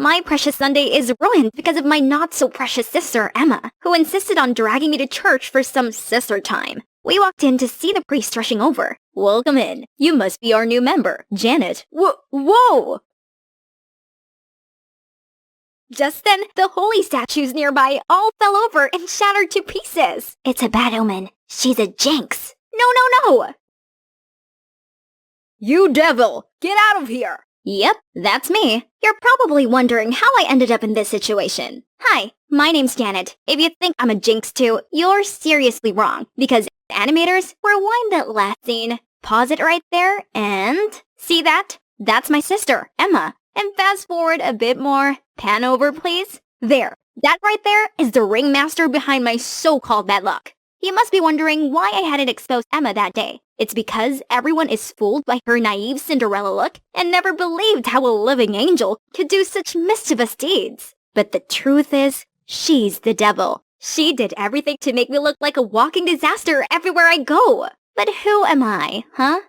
My precious Sunday is ruined because of my not-so-precious sister, Emma, who insisted on dragging me to church for some sister time. We walked in to see the priest rushing over. "Welcome in. You must be our new member, Janet." Whoa! Just then, the holy statues nearby all fell over and shattered to pieces. It's a bad omen. She's a jinx. No! You devil! Get out of here! Yep, that's me. You're probably wondering how I ended up in this situation. Hi, my name's Janet. If you think I'm a jinx too, you're seriously wrong, because animators, rewind that last scene. Pause it right there, and... see that? That's my sister, Emma. And fast forward a bit more. Pan over, please. There. That right there is the ringmaster behind my so-called bad luck. You must be wondering why I hadn't exposed Emma that day. It's because everyone is fooled by her naive Cinderella look and never believed how a living angel could do such mischievous deeds. But the truth is, she's the devil. She did everything to make me look like a walking disaster everywhere I go. But who am I, huh?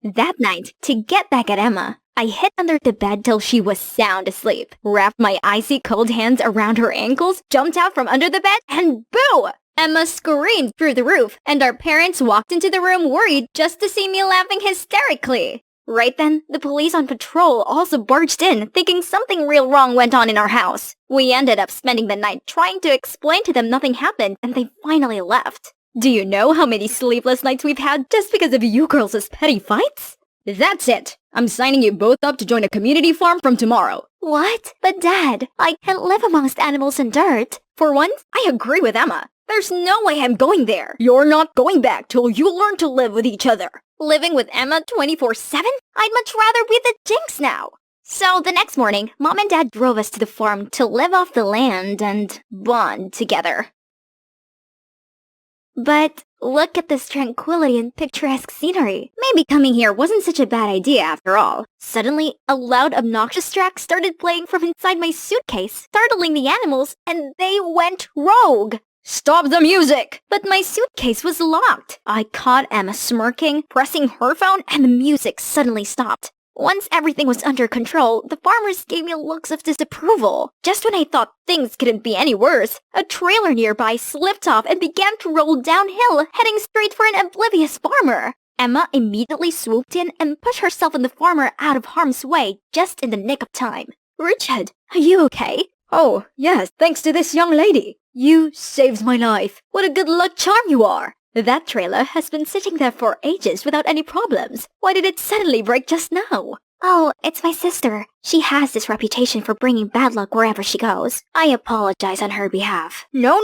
That night, to get back at Emma, I hid under the bed till she was sound asleep, wrapped my icy cold hands around her ankles, jumped out from under the bed, and boo! Emma screamed through the roof, and our parents walked into the room worried just to see me laughing hysterically. Right then, the police on patrol also barged in, thinking something real wrong went on in our house. We ended up spending the night trying to explain to them nothing happened, and they finally left. Do you know how many sleepless nights we've had just because of you girls' petty fights? That's it! I'm signing you both up to join a community farm from tomorrow. What? But Dad, I can't live amongst animals and dirt. For once, I agree with Emma. There's no way I'm going there. You're not going back till you learn to live with each other. Living with Emma 24/7? I'd much rather be the jinx now. So the next morning, Mom and Dad drove us to the farm to live off the land and bond together. But look at this tranquility and picturesque scenery. Maybe coming here wasn't such a bad idea after all. Suddenly, a loud, obnoxious track started playing from inside my suitcase, startling the animals, and they went rogue. Stop the music! But my suitcase was locked. I caught Emma smirking, pressing her phone, and the music suddenly stopped. Once everything was under control, the farmers gave me looks of disapproval. Just when I thought things couldn't be any worse, a trailer nearby slipped off and began to roll downhill, heading straight for an oblivious farmer. Emma immediately swooped in and pushed herself and the farmer out of harm's way just in the nick of time. Richard, are you okay? Oh, yes, thanks to this young lady. You saved my life. What a good luck charm you are. That trailer has been sitting there for ages without any problems. Why did it suddenly break just now? Oh, it's my sister. She has this reputation for bringing bad luck wherever she goes. I apologize on her behalf. No.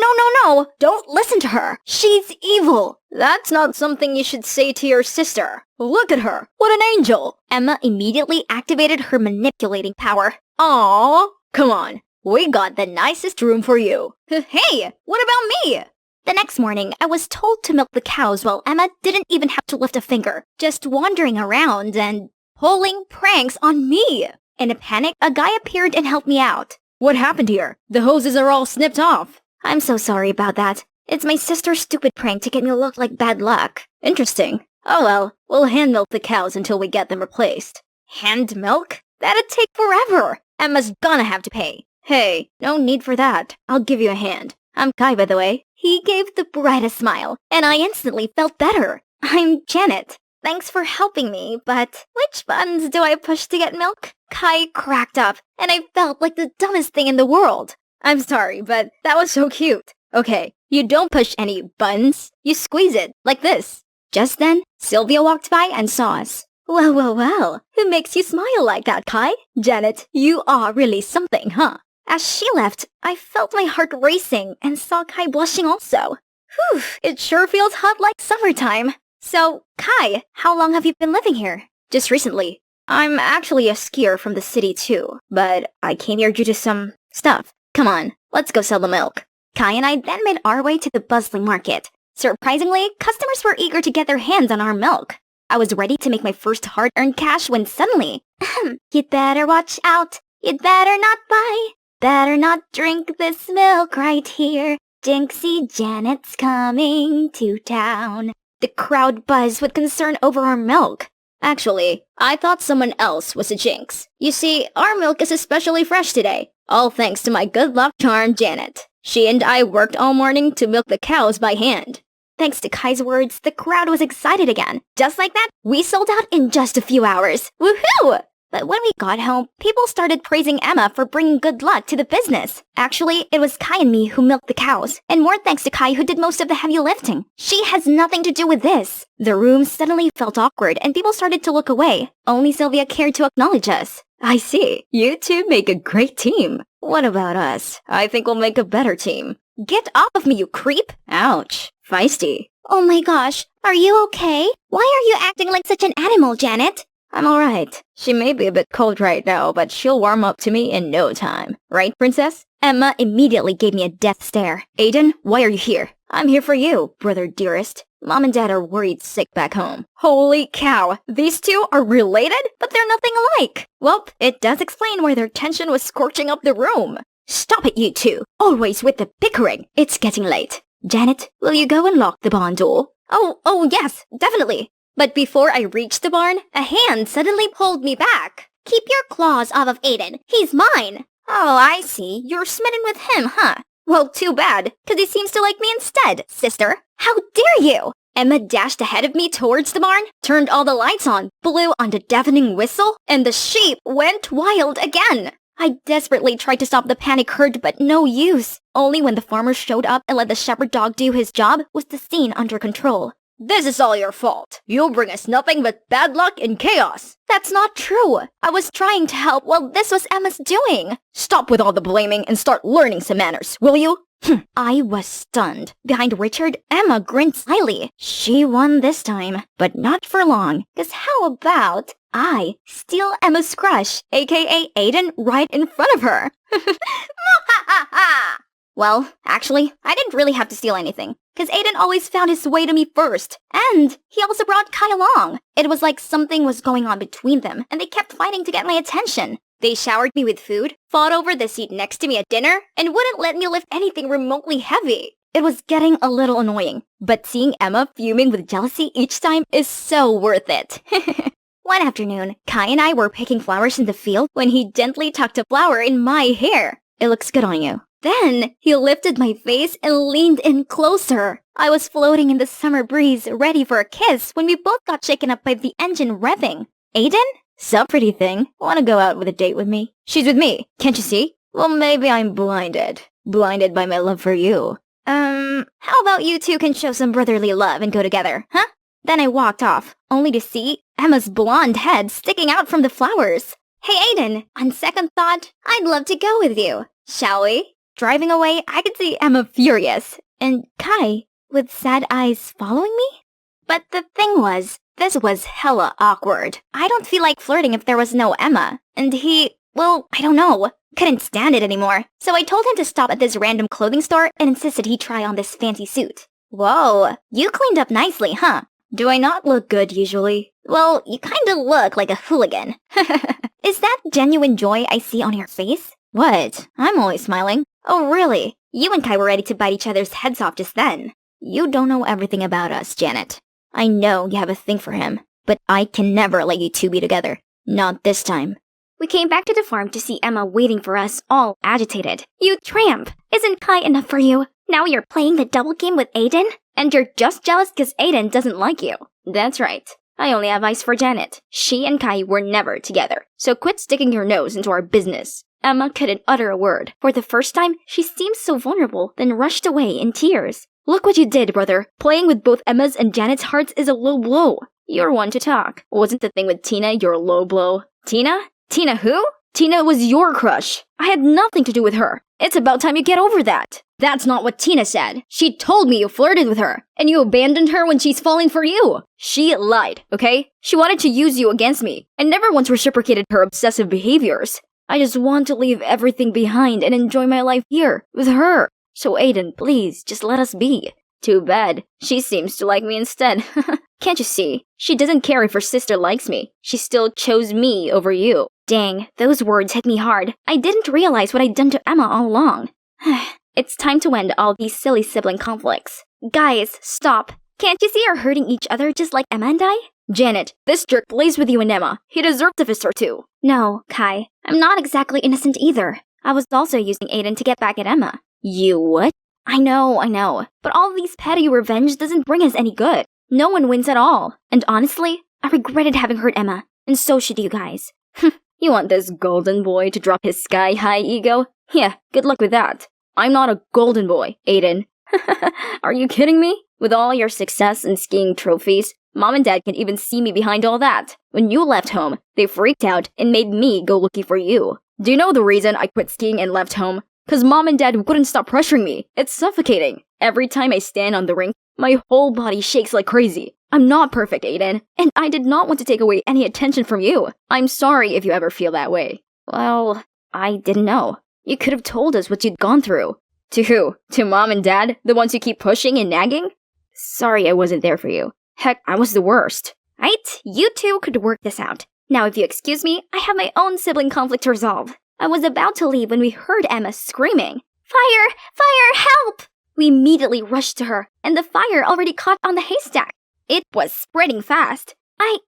Don't listen to her. She's evil. That's not something you should say to your sister. Look at her. What an angel. Emma immediately activated her manipulating power. Aww. Come on. We got the nicest room for you. Hey, what about me? The next morning, I was told to milk the cows while Emma didn't even have to lift a finger, just wandering around and pulling pranks on me. In a panic, a guy appeared and helped me out. What happened here? The hoses are all snipped off. I'm so sorry about that. It's my sister's stupid prank to get me to look like bad luck. Interesting. Oh well, we'll hand milk the cows until we get them replaced. Hand milk? That'd take forever. Emma's gonna have to pay. Hey, no need for that. I'll give you a hand. I'm Kai, by the way. He gave the brightest smile, and I instantly felt better. I'm Janet. Thanks for helping me, but which buttons do I push to get milk? Kai cracked up, and I felt like the dumbest thing in the world. I'm sorry, but that was so cute. Okay, you don't push any buttons. You squeeze it, like this. Just then, Sylvia walked by and saw us. Well. Who makes you smile like that, Kai? Janet, you are really something, huh? As she left, I felt my heart racing and saw Kai blushing also. Whew, it sure feels hot like summertime. So, Kai, how long have you been living here? Just recently. I'm actually a skier from the city too, but I came here due to some stuff. Come on, let's go sell the milk. Kai and I then made our way to the bustling market. Surprisingly, customers were eager to get their hands on our milk. I was ready to make my first hard-earned cash when suddenly, you'd better watch out, you'd better not buy. Better not drink this milk right here. Jinxie Janet's coming to town. The crowd buzzed with concern over our milk. Actually, I thought someone else was a jinx. You see, our milk is especially fresh today, all thanks to my good luck charm, Janet. She and I worked all morning to milk the cows by hand. Thanks to Kai's words, the crowd was excited again. Just like that, we sold out in just a few hours. Woohoo! But when we got home, people started praising Emma for bringing good luck to the business. Actually, it was Kai and me who milked the cows, and more thanks to Kai who did most of the heavy lifting. She has nothing to do with this. The room suddenly felt awkward and people started to look away. Only Sylvia cared to acknowledge us. I see. You two make a great team. What about us? I think we'll make a better team. Get off of me, you creep! Ouch. Feisty. Oh my gosh, are you okay? Why are you acting like such an animal, Janet? I'm alright. She may be a bit cold right now, but she'll warm up to me in no time. Right, princess? Emma immediately gave me a death stare. Aiden, why are you here? I'm here for you, brother dearest. Mom and Dad are worried sick back home. Holy cow, these two are related? But they're nothing alike. Well, it does explain why their tension was scorching up the room. Stop it, you two. Always with the bickering. It's getting late. Janet, will you go and lock the barn door? Oh yes, definitely. But before I reached the barn, a hand suddenly pulled me back. Keep your claws off of Aiden. He's mine. Oh, I see. You're smitten with him, huh? Well, too bad, because he seems to like me instead, sister. How dare you? Emma dashed ahead of me towards the barn, turned all the lights on, blew on the deafening whistle, and the sheep went wild again. I desperately tried to stop the panic herd, but no use. Only when the farmer showed up and let the shepherd dog do his job was the scene under control. This is all your fault. You'll bring us nothing but bad luck and chaos. That's not true. I was trying to help while this was Emma's doing. Stop with all the blaming and start learning some manners, will you? I was stunned. Behind Richard, Emma grinned slyly. She won this time, but not for long. Cause how about I steal Emma's crush, aka Aiden, right in front of her? Well, actually, I didn't really have to steal anything, cause Aiden always found his way to me first. And he also brought Kai along. It was like something was going on between them, and they kept fighting to get my attention. They showered me with food, fought over the seat next to me at dinner, and wouldn't let me lift anything remotely heavy. It was getting a little annoying, but seeing Emma fuming with jealousy each time is so worth it. One afternoon, Kai and I were picking flowers in the field when he gently tucked a flower in my hair. It looks good on you. Then, he lifted my face and leaned in closer. I was floating in the summer breeze, ready for a kiss when we both got shaken up by the engine revving. Aiden? Sup, pretty thing? Wanna go out with a date with me? She's with me, can't you see? Well, maybe I'm blinded. Blinded by my love for you. How about you two can show some brotherly love and go together, huh? Then I walked off, only to see Emma's blonde head sticking out from the flowers. Hey Aiden, on second thought, I'd love to go with you. Shall we? Driving away, I could see Emma furious, and Kai with sad eyes following me? But the thing was, this was hella awkward. I don't feel like flirting if there was no Emma. And he, well, I don't know, couldn't stand it anymore. So I told him to stop at this random clothing store and insisted he try on this fancy suit. Whoa, you cleaned up nicely, huh? Do I not look good usually? Well, you kinda look like a hooligan. Is that genuine joy I see on your face? What? I'm always smiling. Oh, really? You and Kai were ready to bite each other's heads off just then. You don't know everything about us, Janet. I know you have a thing for him, but I can never let you two be together. Not this time. We came back to the farm to see Emma waiting for us, all agitated. You tramp! Isn't Kai enough for you? Now you're playing the double game with Aiden? And you're just jealous because Aiden doesn't like you. That's right. I only have eyes for Janet. She and Kai were never together. So quit sticking your nose into our business. Emma couldn't utter a word. For the first time, she seemed so vulnerable, then rushed away in tears. Look what you did, brother. Playing with both Emma's and Janet's hearts is a low blow. You're one to talk. Wasn't the thing with Tina your low blow? Tina? Tina who? Tina was your crush. I had nothing to do with her. It's about time you get over that. That's not what Tina said. She told me you flirted with her, and you abandoned her when she's falling for you. She lied, okay? She wanted to use you against me, and never once reciprocated her obsessive behaviors. I just want to leave everything behind and enjoy my life here, with her. So Aiden, please, just let us be. Too bad. She seems to like me instead. Can't you see? She doesn't care if her sister likes me. She still chose me over you. Dang, those words hit me hard. I didn't realize what I'd done to Emma all along. It's time to end all these silly sibling conflicts. Guys, stop. Can't you see you're hurting each other just like Emma and I? Janet, this jerk plays with you and Emma. He deserves a fist or two. No, Kai, I'm not exactly innocent either. I was also using Aiden to get back at Emma. You what? I know. But all these petty revenge doesn't bring us any good. No one wins at all. And honestly, I regretted having hurt Emma. And so should you guys. You want this golden boy to drop his sky-high ego? Yeah, good luck with that. I'm not a golden boy, Aiden. Are you kidding me? With all your success and skiing trophies, Mom and Dad can even see me behind all that. When you left home, they freaked out and made me go looking for you. Do you know the reason I quit skiing and left home? 'Cause Mom and Dad wouldn't stop pressuring me. It's suffocating. Every time I stand on the rink, my whole body shakes like crazy. I'm not perfect, Aiden, and I did not want to take away any attention from you. I'm sorry if you ever feel that way. Well, I didn't know. You could have told us what you'd gone through. To who? To Mom and Dad? The ones who keep pushing and nagging? Sorry I wasn't there for you. Heck, I was the worst. Right? You two could work this out. Now, if you excuse me, I have my own sibling conflict to resolve. I was about to leave when we heard Emma screaming, "Fire! Fire! Help!" We immediately rushed to her, and the fire already caught on the haystack. It was spreading fast. I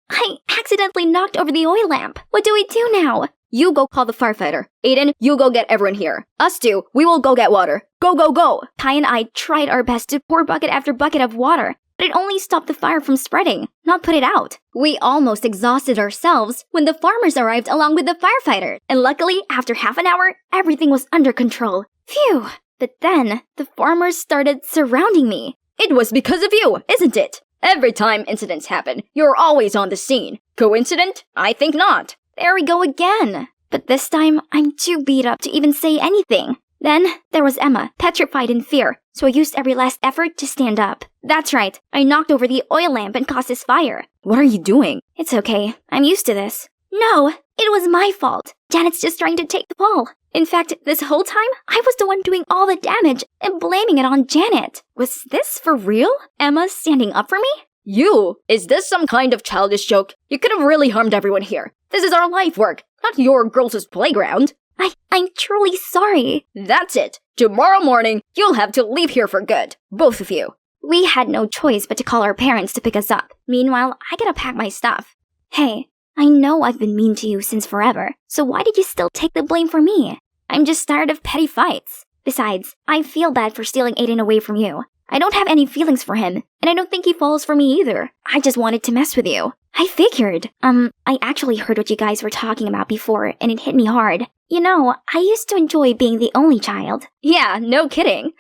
accidentally knocked over the oil lamp. What do we do now? You go call the firefighter. Aiden, you go get everyone here. Us two, we will go get water. Go, go, go! Kai and I tried our best to pour bucket after bucket of water, but it only stopped the fire from spreading, not put it out. We almost exhausted ourselves when the farmers arrived along with the firefighters, and luckily, after half an hour, everything was under control. Phew! But then, the farmers started surrounding me. It was because of you, isn't it? Every time incidents happen, you're always on the scene. Coincident? I think not. There we go again. But this time, I'm too beat up to even say anything. Then, there was Emma, petrified in fear, so I used every last effort to stand up. That's right, I knocked over the oil lamp and caused this fire. What are you doing? It's okay, I'm used to this. No, it was my fault. Janet's just trying to take the fall. In fact, this whole time, I was the one doing all the damage and blaming it on Janet. Was this for real? Emma standing up for me? You? Is this some kind of childish joke? You could have really harmed everyone here. This is our life work, not your girls' playground. I'm truly sorry. That's it. Tomorrow morning, you'll have to leave here for good. Both of you. We had no choice but to call our parents to pick us up. Meanwhile, I gotta pack my stuff. Hey, I know I've been mean to you since forever, so why did you still take the blame for me? I'm just tired of petty fights. Besides, I feel bad for stealing Aiden away from you. I don't have any feelings for him, and I don't think he falls for me either. I just wanted to mess with you. I figured. I actually heard what you guys were talking about before, and it hit me hard. You know, I used to enjoy being the only child. Yeah, no kidding.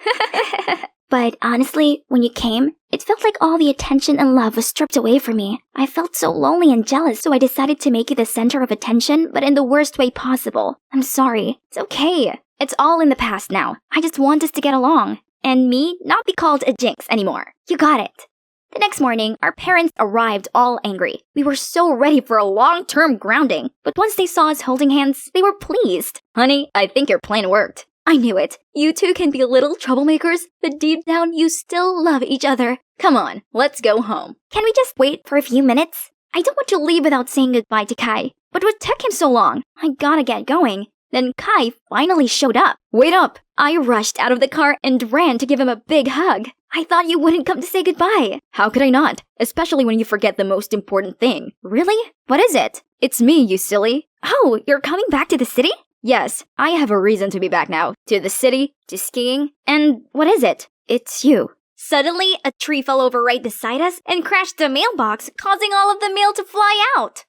But honestly, when you came, it felt like all the attention and love was stripped away from me. I felt so lonely and jealous, so I decided to make you the center of attention, but in the worst way possible. I'm sorry. It's okay. It's all in the past now. I just want us to get along. And me not be called a jinx anymore. You got it. The next morning, our parents arrived all angry. We were so ready for a long-term grounding, but once they saw us holding hands, they were pleased. Honey, I think your plan worked. I knew it. You two can be little troublemakers, but deep down you still love each other. Come on, let's go home. Can we just wait for a few minutes? I don't want to leave without saying goodbye to Kai. But what took him so long? I gotta get going. Then Kai finally showed up. Wait up! I rushed out of the car and ran to give him a big hug. I thought you wouldn't come to say goodbye. How could I not? Especially when you forget the most important thing. Really? What is it? It's me, you silly. Oh, you're coming back to the city? Yes, I have a reason to be back now. To the city, to skiing, and what is it? It's you. Suddenly, a tree fell over right beside us and crashed the mailbox, causing all of the mail to fly out.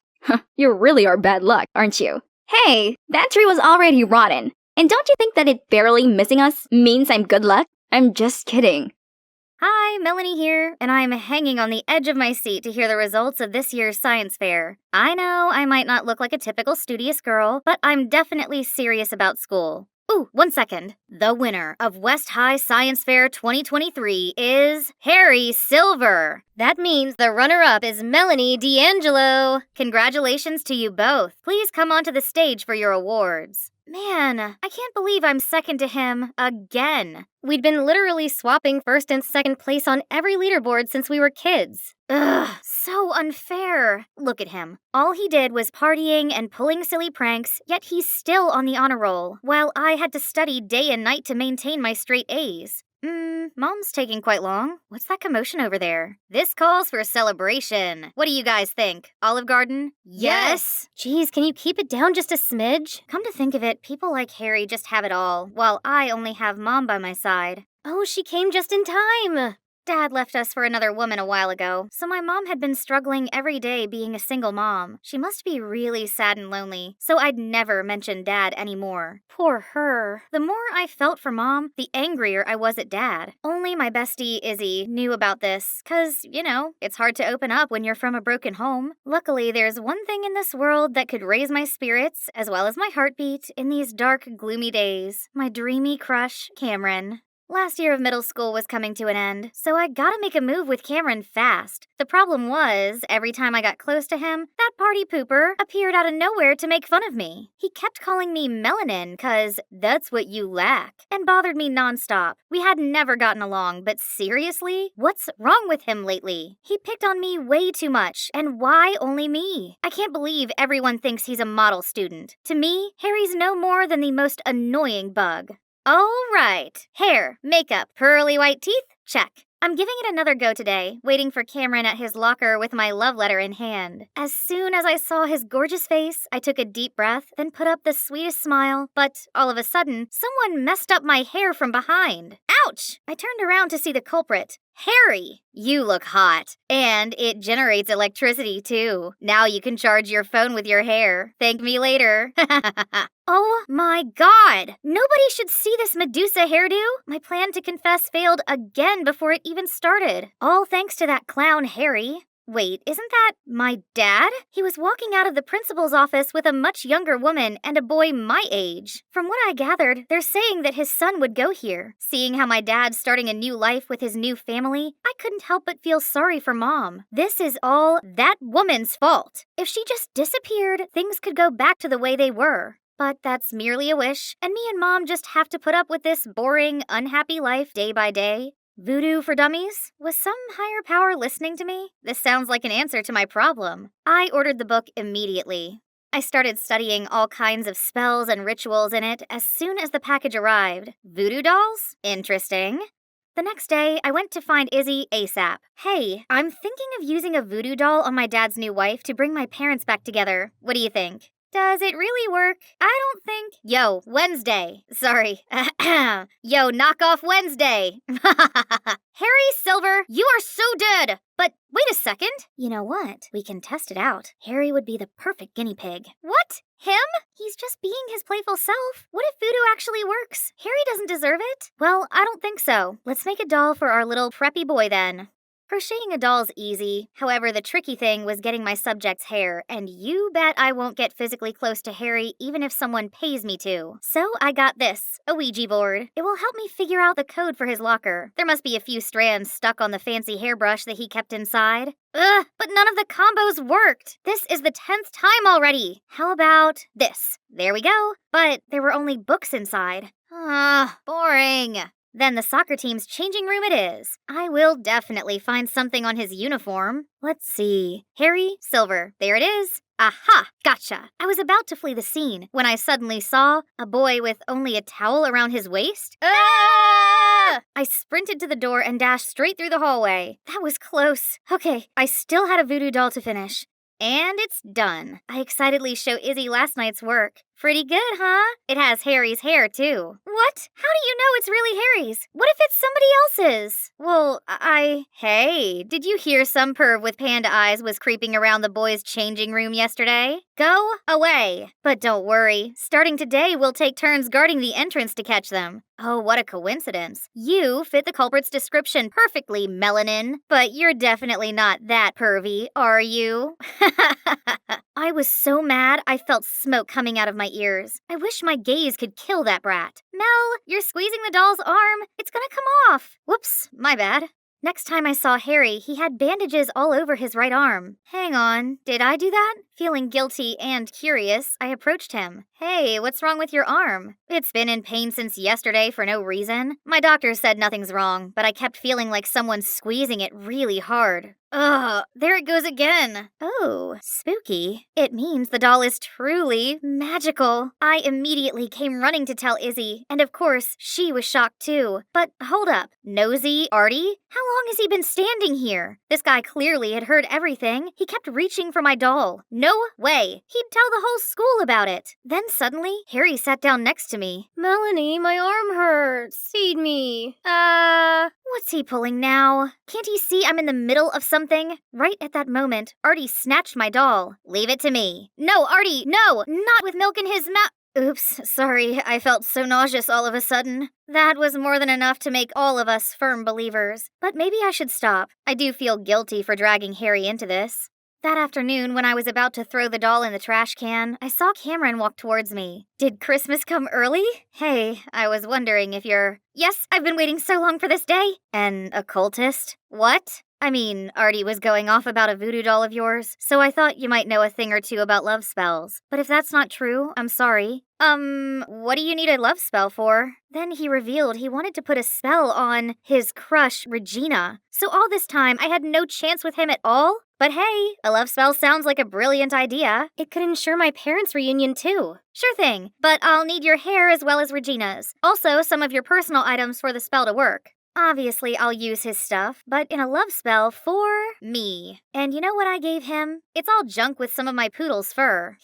You really are bad luck, aren't you? Hey, that tree was already rotten. And don't you think that it barely missing us means I'm good luck? I'm just kidding. Hi, Melanie here, and I'm hanging on the edge of my seat to hear the results of this year's science fair. I know I might not look like a typical studious girl, but I'm definitely serious about school. Ooh, 1 second. The winner of West High Science Fair 2023 is Harry Silver. That means the runner-up is Melanie D'Angelo. Congratulations to you both. Please come onto the stage for your awards. Man, I can't believe I'm second to him again. We'd been literally swapping first and second place on every leaderboard since we were kids. Ugh, so unfair. Look at him. All he did was partying and pulling silly pranks, yet he's still on the honor roll, while I had to study day and night to maintain my straight A's. Mom's taking quite long. What's that commotion over there? This calls for a celebration. What do you guys think? Olive Garden? Yes! Geez, can you keep it down just a smidge? Come to think of it, people like Harry just have it all, while I only have Mom by my side. Oh, she came just in time! Dad left us for another woman a while ago, so my mom had been struggling every day being a single mom. She must be really sad and lonely, so I'd never mention Dad anymore. Poor her. The more I felt for Mom, the angrier I was at Dad. Only my bestie, Izzy, knew about this, 'cause, it's hard to open up when you're from a broken home. Luckily, there's one thing in this world that could raise my spirits, as well as my heartbeat, in these dark, gloomy days. My dreamy crush, Cameron. Last year of middle school was coming to an end, so I gotta make a move with Cameron fast. The problem was, every time I got close to him, that party pooper appeared out of nowhere to make fun of me. He kept calling me melanin, 'cause that's what you lack, and bothered me nonstop. We had never gotten along, but seriously? What's wrong with him lately? He picked on me way too much, and why only me? I can't believe everyone thinks he's a model student. To me, Harry's no more than the most annoying bug. All right. Hair, makeup, pearly white teeth? Check. I'm giving it another go today, waiting for Cameron at his locker with my love letter in hand. As soon as I saw his gorgeous face, I took a deep breath, then put up the sweetest smile, but all of a sudden, someone messed up my hair from behind. Ouch! I turned around to see the culprit. Harry, you look hot. And it generates electricity, too. Now you can charge your phone with your hair. Thank me later. Oh my god! Nobody should see this Medusa hairdo! My plan to confess failed again before it even started. All thanks to that clown Harry. Wait, isn't that my dad? He was walking out of the principal's office with a much younger woman and a boy my age. From what I gathered, they're saying that his son would go here. Seeing how my dad's starting a new life with his new family, I couldn't help but feel sorry for Mom. This is all that woman's fault. If she just disappeared, things could go back to the way they were. But that's merely a wish, and me and Mom just have to put up with this boring, unhappy life day by day. Voodoo for dummies? Was some higher power listening to me? This sounds like an answer to my problem. I ordered the book immediately. I started studying all kinds of spells and rituals in it as soon as the package arrived. Voodoo dolls? Interesting. The next day, I went to find Izzy ASAP. Hey, I'm thinking of using a voodoo doll on my dad's new wife to bring my parents back together. What do you think? Does it really work? I don't think. Yo, Wednesday. Sorry. Yo, knock off Wednesday. Harry Silver, you are so dead. But wait a second. You know what? We can test it out. Harry would be the perfect guinea pig. What? Him? He's just being his playful self. What if voodoo actually works? Harry doesn't deserve it. Well, I don't think so. Let's make a doll for our little preppy boy then. Crocheting a doll's easy. However, the tricky thing was getting my subject's hair, and you bet I won't get physically close to Harry even if someone pays me to. So I got this, a Ouija board. It will help me figure out the code for his locker. There must be a few strands stuck on the fancy hairbrush that he kept inside. Ugh, but none of the combos worked. This is the 10th time already. How about this? There we go. But there were only books inside. Boring. Then the soccer team's changing room it is. I will definitely find something on his uniform. Let's see. Harry Silver. There it is. Aha! Gotcha! I was about to flee the scene when I suddenly saw a boy with only a towel around his waist. Ah! I sprinted to the door and dashed straight through the hallway. That was close. Okay, I still had a voodoo doll to finish. And it's done. I excitedly show Izzy last night's work. Pretty good, huh? It has Harry's hair, too. What? How do you know it's really Harry's? What if it's somebody else's? Well, Hey, did you hear some perv with panda eyes was creeping around the boys' changing room yesterday? Go away. But don't worry. Starting today, we'll take turns guarding the entrance to catch them. Oh, what a coincidence. You fit the culprit's description perfectly, Melanin. But you're definitely not that pervy, are you? I was so mad, I felt smoke coming out of my ears. I wish my gaze could kill that brat. Mel, you're squeezing the doll's arm. It's gonna come off. Whoops, my bad. Next time I saw Harry, he had bandages all over his right arm. Hang on, did I do that? Feeling guilty and curious, I approached him. Hey, what's wrong with your arm? It's been in pain since yesterday for no reason. My doctor said nothing's wrong, but I kept feeling like someone's squeezing it really hard. Ugh, there it goes again. Oh, spooky. It means the doll is truly magical. I immediately came running to tell Izzy, and of course, she was shocked too. But hold up, nosy Artie? How long has he been standing here? This guy clearly had heard everything. He kept reaching for my doll. No way. He'd tell the whole school about it. Then suddenly, Harry sat down next to me. Melanie, my arm hurts. Feed me. What's he pulling now? Can't he see I'm in the middle of something? Right at that moment, Artie snatched my doll. Leave it to me. No, Artie, no! Not with milk in his mouth. Oops, sorry, I felt so nauseous all of a sudden. That was more than enough to make all of us firm believers. But maybe I should stop. I do feel guilty for dragging Harry into this. That afternoon, when I was about to throw the doll in the trash can, I saw Cameron walk towards me. Did Christmas come early? Hey, I was wondering if you're... Yes, I've been waiting so long for this day. An occultist? What? I mean, Artie was going off about a voodoo doll of yours, so I thought you might know a thing or two about love spells. But if that's not true, I'm sorry. What do you need a love spell for? Then he revealed he wanted to put a spell on his crush, Regina. So all this time, I had no chance with him at all? But hey, a love spell sounds like a brilliant idea. It could ensure my parents' reunion too. Sure thing, but I'll need your hair as well as Regina's. Also, some of your personal items for the spell to work. Obviously, I'll use his stuff, but in a love spell for me. And you know what I gave him? It's all junk with some of my poodle's fur.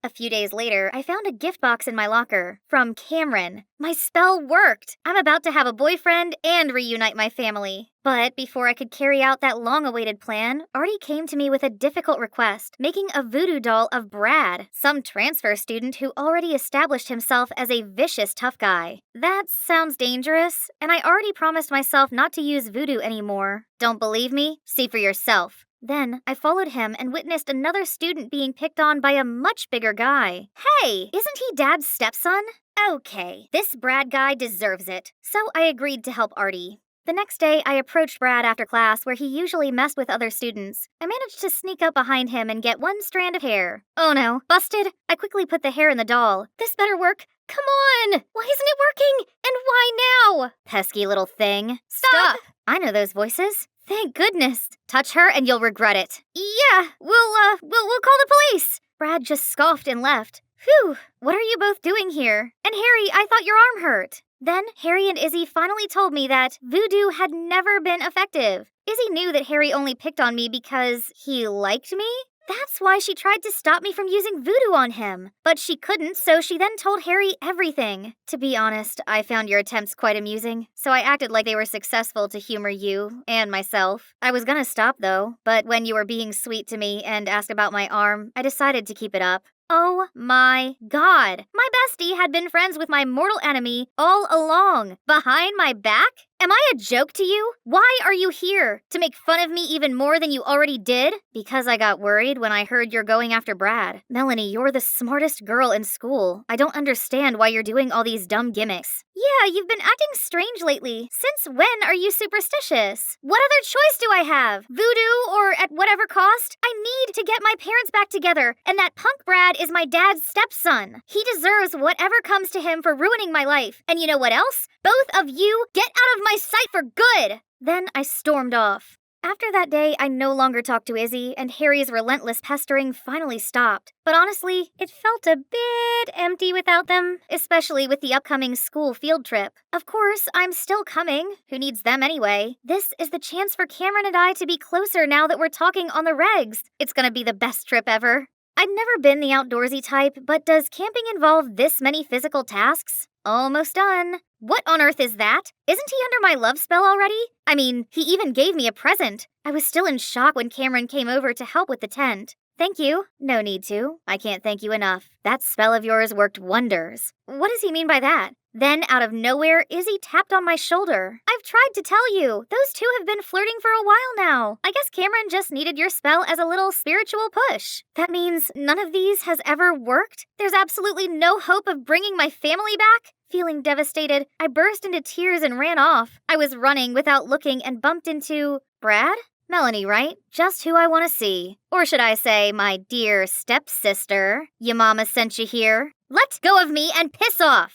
A few days later, I found a gift box in my locker from Cameron. My spell worked! I'm about to have a boyfriend and reunite my family. But before I could carry out that long-awaited plan, Artie came to me with a difficult request, making a voodoo doll of Brad, some transfer student who already established himself as a vicious tough guy. That sounds dangerous, and I already promised myself not to use voodoo anymore. Don't believe me? See for yourself. Then, I followed him and witnessed another student being picked on by a much bigger guy. Hey, isn't he Dad's stepson? Okay, this Brad guy deserves it. So I agreed to help Artie. The next day, I approached Brad after class where he usually messed with other students. I managed to sneak up behind him and get one strand of hair. Oh no, busted! I quickly put the hair in the doll. This better work. Come on! Why isn't it working? And why now? Pesky little thing. Stop! I know those voices. Thank goodness. Touch her and you'll regret it. Yeah, we'll call the police. Brad just scoffed and left. Phew, what are you both doing here? And Harry, I thought your arm hurt. Then Harry and Izzy finally told me that voodoo had never been effective. Izzy knew that Harry only picked on me because he liked me. That's why she tried to stop me from using voodoo on him. But she couldn't, so she then told Harry everything. To be honest, I found your attempts quite amusing, so I acted like they were successful to humor you and myself. I was gonna stop though, but when you were being sweet to me and asked about my arm, I decided to keep it up. Oh my god! My bestie had been friends with my mortal enemy all along. Behind my back? Am I a joke to you? Why are you here? To make fun of me even more than you already did? Because I got worried when I heard you're going after Brad. Melanie, you're the smartest girl in school. I don't understand why you're doing all these dumb gimmicks. Yeah, you've been acting strange lately. Since when are you superstitious? What other choice do I have? Voodoo or at whatever cost? I need to get my parents back together, and that punk Brad is my dad's stepson. He deserves whatever comes to him for ruining my life. And you know what else? Both of you get out of my sight for good! Then I stormed off. After that day, I no longer talked to Izzy, and Harry's relentless pestering finally stopped. But honestly, it felt a bit empty without them, especially with the upcoming school field trip. Of course, I'm still coming. Who needs them anyway? This is the chance for Cameron and I to be closer now that we're talking on the regs. It's gonna be the best trip ever. I'd never been the outdoorsy type, but does camping involve this many physical tasks? Almost done. What on earth is that? Isn't he under my love spell already? I mean, he even gave me a present. I was still in shock when Cameron came over to help with the tent. Thank you. No need to. I can't thank you enough. That spell of yours worked wonders. What does he mean by that? Then, out of nowhere, Izzy tapped on my shoulder. I've tried to tell you. Those two have been flirting for a while now. I guess Cameron just needed your spell as a little spiritual push. That means none of these has ever worked? There's absolutely no hope of bringing my family back? Feeling devastated, I burst into tears and ran off. I was running without looking and bumped into... Brad? Melanie, right? Just who I want to see. Or should I say, my dear stepsister. Your mama sent you here. Let go of me and piss off!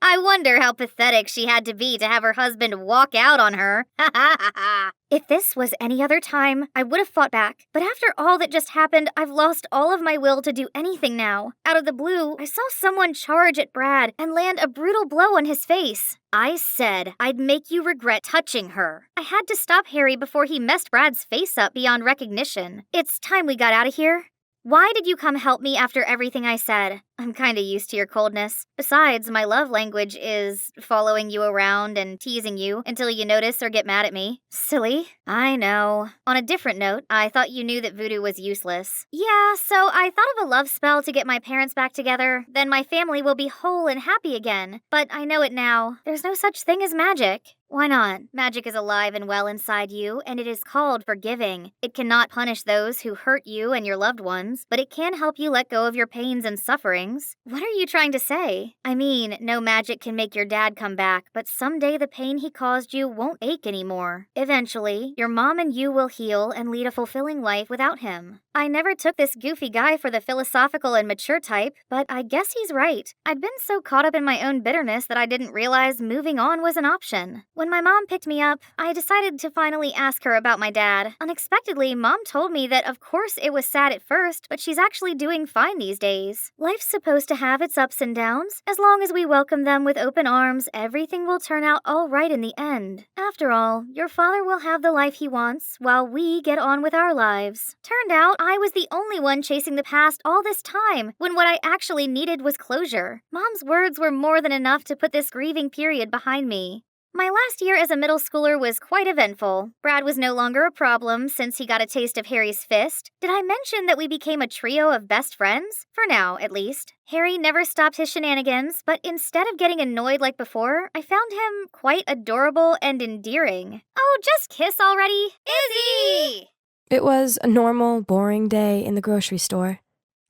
I wonder how pathetic she had to be to have her husband walk out on her. Ha ha ha ha. If this was any other time, I would have fought back. But after all that just happened, I've lost all of my will to do anything now. Out of the blue, I saw someone charge at Brad and land a brutal blow on his face. I said I'd make you regret touching her. I had to stop Harry before he messed Brad's face up beyond recognition. It's time we got out of here. Why did you come help me after everything I said? I'm kinda used to your coldness. Besides, my love language is following you around and teasing you until you notice or get mad at me. Silly. I know. On a different note, I thought you knew that voodoo was useless. Yeah, so I thought of a love spell to get my parents back together. Then my family will be whole and happy again. But I know it now. There's no such thing as magic. Why not? Magic is alive and well inside you, and it is called forgiving. It cannot punish those who hurt you and your loved ones, but it can help you let go of your pains and sufferings. What are you trying to say? I mean, no magic can make your dad come back, but someday the pain he caused you won't ache anymore. Eventually, your mom and you will heal and lead a fulfilling life without him. I never took this goofy guy for the philosophical and mature type, but I guess he's right. I'd been so caught up in my own bitterness that I didn't realize moving on was an option. When my mom picked me up, I decided to finally ask her about my dad. Unexpectedly, Mom told me that of course it was sad at first, but she's actually doing fine these days. Life's supposed to have its ups and downs. As long as we welcome them with open arms, everything will turn out all right in the end. After all, your father will have the life he wants, while we get on with our lives. Turned out, I was the only one chasing the past all this time, when what I actually needed was closure. Mom's words were more than enough to put this grieving period behind me. My last year as a middle schooler was quite eventful. Brad was no longer a problem since he got a taste of Harry's fist. Did I mention that we became a trio of best friends? For now, at least. Harry never stopped his shenanigans, but instead of getting annoyed like before, I found him quite adorable and endearing. Oh, just kiss already. Izzy! It was a normal, boring day in the grocery store.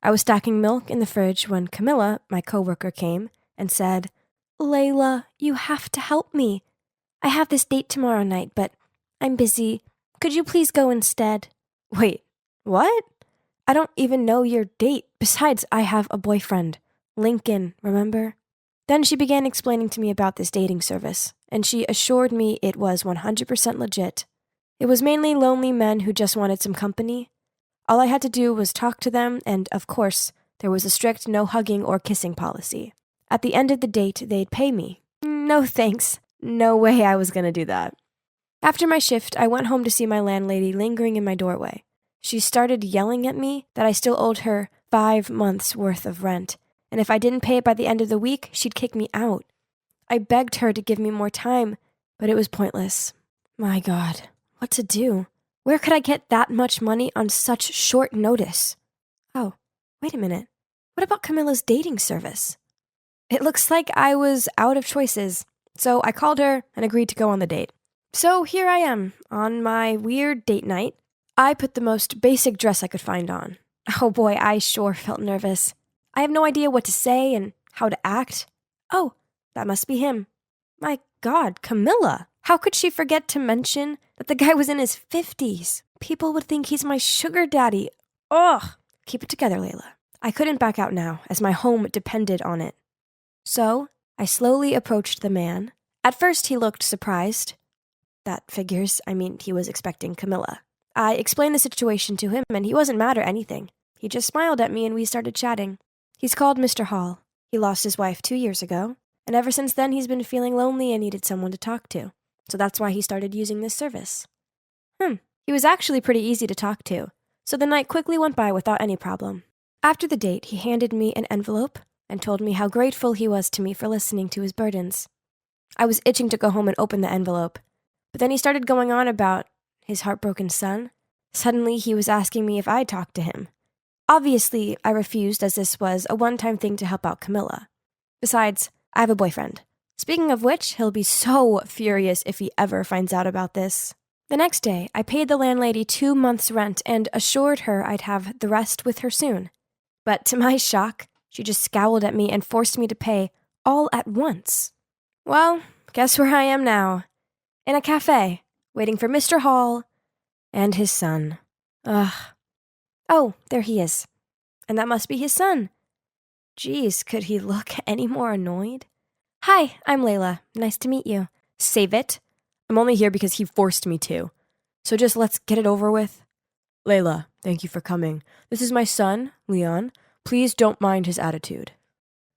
I was stacking milk in the fridge when Camilla, my coworker, came and said, "Layla, you have to help me. I have this date tomorrow night, but I'm busy. Could you please go instead?" Wait, what? I don't even know your date. Besides, I have a boyfriend. Lincoln, remember? Then she began explaining to me about this dating service, and she assured me it was 100% legit. It was mainly lonely men who just wanted some company. All I had to do was talk to them, and of course, there was a strict no hugging or kissing policy. At the end of the date, they'd pay me. No thanks. No way I was gonna do that. After my shift, I went home to see my landlady lingering in my doorway. She started yelling at me that I still owed her 5 months' worth of rent, and if I didn't pay it by the end of the week, she'd kick me out. I begged her to give me more time, but it was pointless. My God, what to do? Where could I get that much money on such short notice? Oh, wait a minute. What about Camilla's dating service? It looks like I was out of choices. So I called her and agreed to go on the date. So here I am, on my weird date night. I put the most basic dress I could find on. Oh boy, I sure felt nervous. I have no idea what to say and how to act. Oh, that must be him. My God, Camilla! How could she forget to mention that the guy was in his 50s? People would think he's my sugar daddy. Ugh! Keep it together, Layla. I couldn't back out now, as my home depended on it. So I slowly approached the man. At first, he looked surprised. That figures. I mean, he was expecting Camilla. I explained the situation to him, and he wasn't mad or anything. He just smiled at me, and we started chatting. He's called Mr. Hall. He lost his wife 2 years ago, and ever since then, he's been feeling lonely and needed someone to talk to. So that's why he started using this service. He was actually pretty easy to talk to, so the night quickly went by without any problem. After the date, he handed me an envelope and told me how grateful he was to me for listening to his burdens. I was itching to go home and open the envelope, but then he started going on about his heartbroken son. Suddenly, he was asking me if I'd talk to him. Obviously, I refused as this was a one-time thing to help out Camilla. Besides, I have a boyfriend. Speaking of which, he'll be so furious if he ever finds out about this. The next day, I paid the landlady 2 months' rent and assured her I'd have the rest with her soon. But to my shock, she just scowled at me and forced me to pay all at once. Well, guess where I am now? In a cafe, waiting for Mr. Hall and his son. Ugh. Oh, there he is. And that must be his son. Geez, could he look any more annoyed? Hi, I'm Layla. Nice to meet you. Save it. I'm only here because he forced me to. So just let's get it over with. Layla, thank you for coming. This is my son, Leon. Please don't mind his attitude.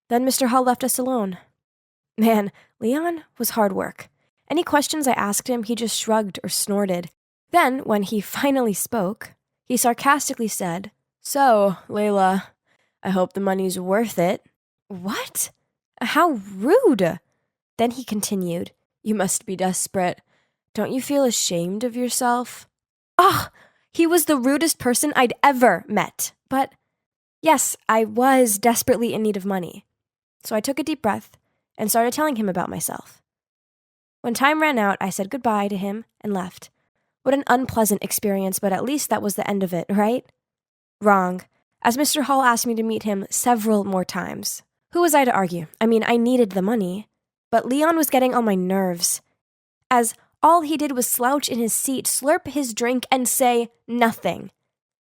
Then Mr. Hall left us alone. Man, Leon was hard work. Any questions I asked him, he just shrugged or snorted. Then, when he finally spoke, he sarcastically said, So, Layla, I hope the money's worth it. What? How rude! Then he continued, You must be desperate. Don't you feel ashamed of yourself? Ugh! He was the rudest person I'd ever met. But, yes, I was desperately in need of money. So I took a deep breath and started telling him about myself. When time ran out, I said goodbye to him and left. What an unpleasant experience, but at least that was the end of it, right? Wrong, as Mr. Hall asked me to meet him several more times. Who was I to argue? I mean, I needed the money. But Leon was getting on my nerves, as all he did was slouch in his seat, slurp his drink, and say nothing.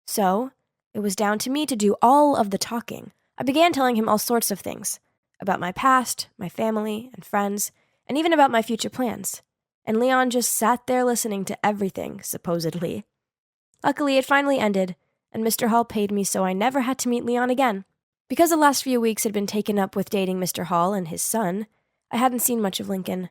So, it was down to me to do all of the talking. I began telling him all sorts of things, about my past, my family, and friends, and even about my future plans. And Leon just sat there listening to everything, supposedly. Luckily, it finally ended, and Mr. Hall paid me so I never had to meet Leon again. Because the last few weeks had been taken up with dating Mr. Hall and his son, I hadn't seen much of Lincoln.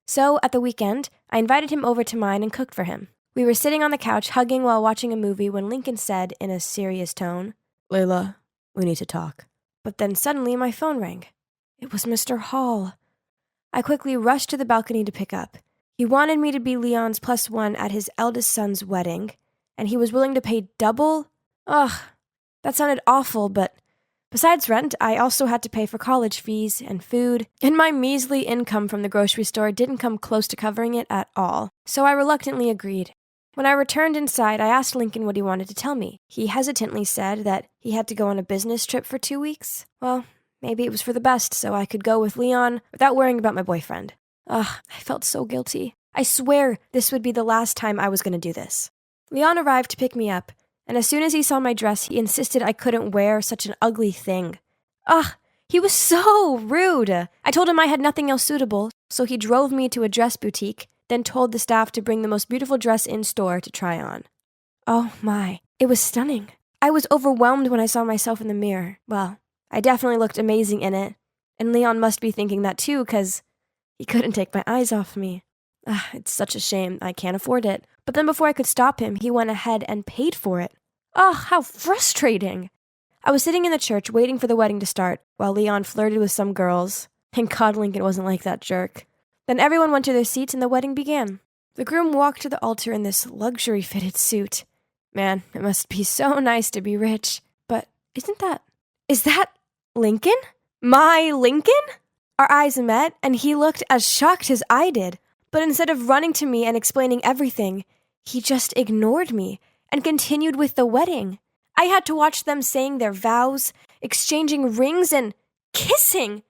So, at the weekend, I invited him over to mine and cooked for him. We were sitting on the couch hugging while watching a movie when Lincoln said, in a serious tone, Layla, we need to talk. But then suddenly my phone rang. It was Mr. Hall. I quickly rushed to the balcony to pick up. He wanted me to be Leon's +1 at his eldest son's wedding, and he was willing to pay double? Ugh, that sounded awful, but besides rent, I also had to pay for college fees and food, and my measly income from the grocery store didn't come close to covering it at all, so I reluctantly agreed. When I returned inside, I asked Lincoln what he wanted to tell me. He hesitantly said that he had to go on a business trip for 2 weeks. Well, maybe it was for the best, so I could go with Leon without worrying about my boyfriend. Ugh, I felt so guilty. I swear this would be the last time I was going to do this. Leon arrived to pick me up, and as soon as he saw my dress, he insisted I couldn't wear such an ugly thing. Ugh, he was so rude. I told him I had nothing else suitable, so he drove me to a dress boutique, then told the staff to bring the most beautiful dress in store to try on. Oh my, it was stunning. I was overwhelmed when I saw myself in the mirror. Well, I definitely looked amazing in it, and Leon must be thinking that too, because he couldn't take my eyes off me. It's such a shame I can't afford it. But then before I could stop him, he went ahead and paid for it. How frustrating! I was sitting in the church waiting for the wedding to start, while Leon flirted with some girls. Thank God Lincoln wasn't like that jerk. Then everyone went to their seats and the wedding began. The groom walked to the altar in this luxury-fitted suit. Man, it must be so nice to be rich. But is that Lincoln? My Lincoln? Our eyes met, and he looked as shocked as I did. But instead of running to me and explaining everything, he just ignored me and continued with the wedding. I had to watch them saying their vows, exchanging rings, and kissing.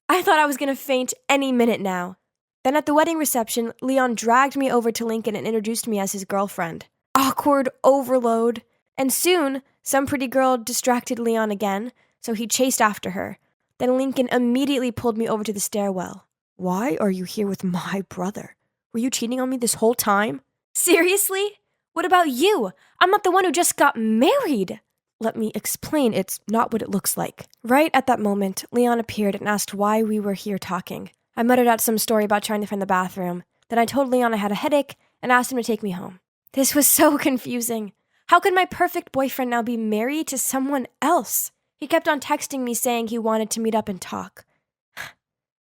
I thought I was going to faint any minute now. Then at the wedding reception, Leon dragged me over to Lincoln and introduced me as his girlfriend. Awkward overload. And soon, some pretty girl distracted Leon again, so he chased after her. Then Lincoln immediately pulled me over to the stairwell. Why are you here with my brother? Were you cheating on me this whole time? Seriously? What about you? I'm not the one who just got married. Let me explain, it's not what it looks like. Right at that moment, Leon appeared and asked why we were here talking. I muttered out some story about trying to find the bathroom. Then I told Leon I had a headache and asked him to take me home. This was so confusing. How could my perfect boyfriend now be married to someone else? He kept on texting me saying he wanted to meet up and talk.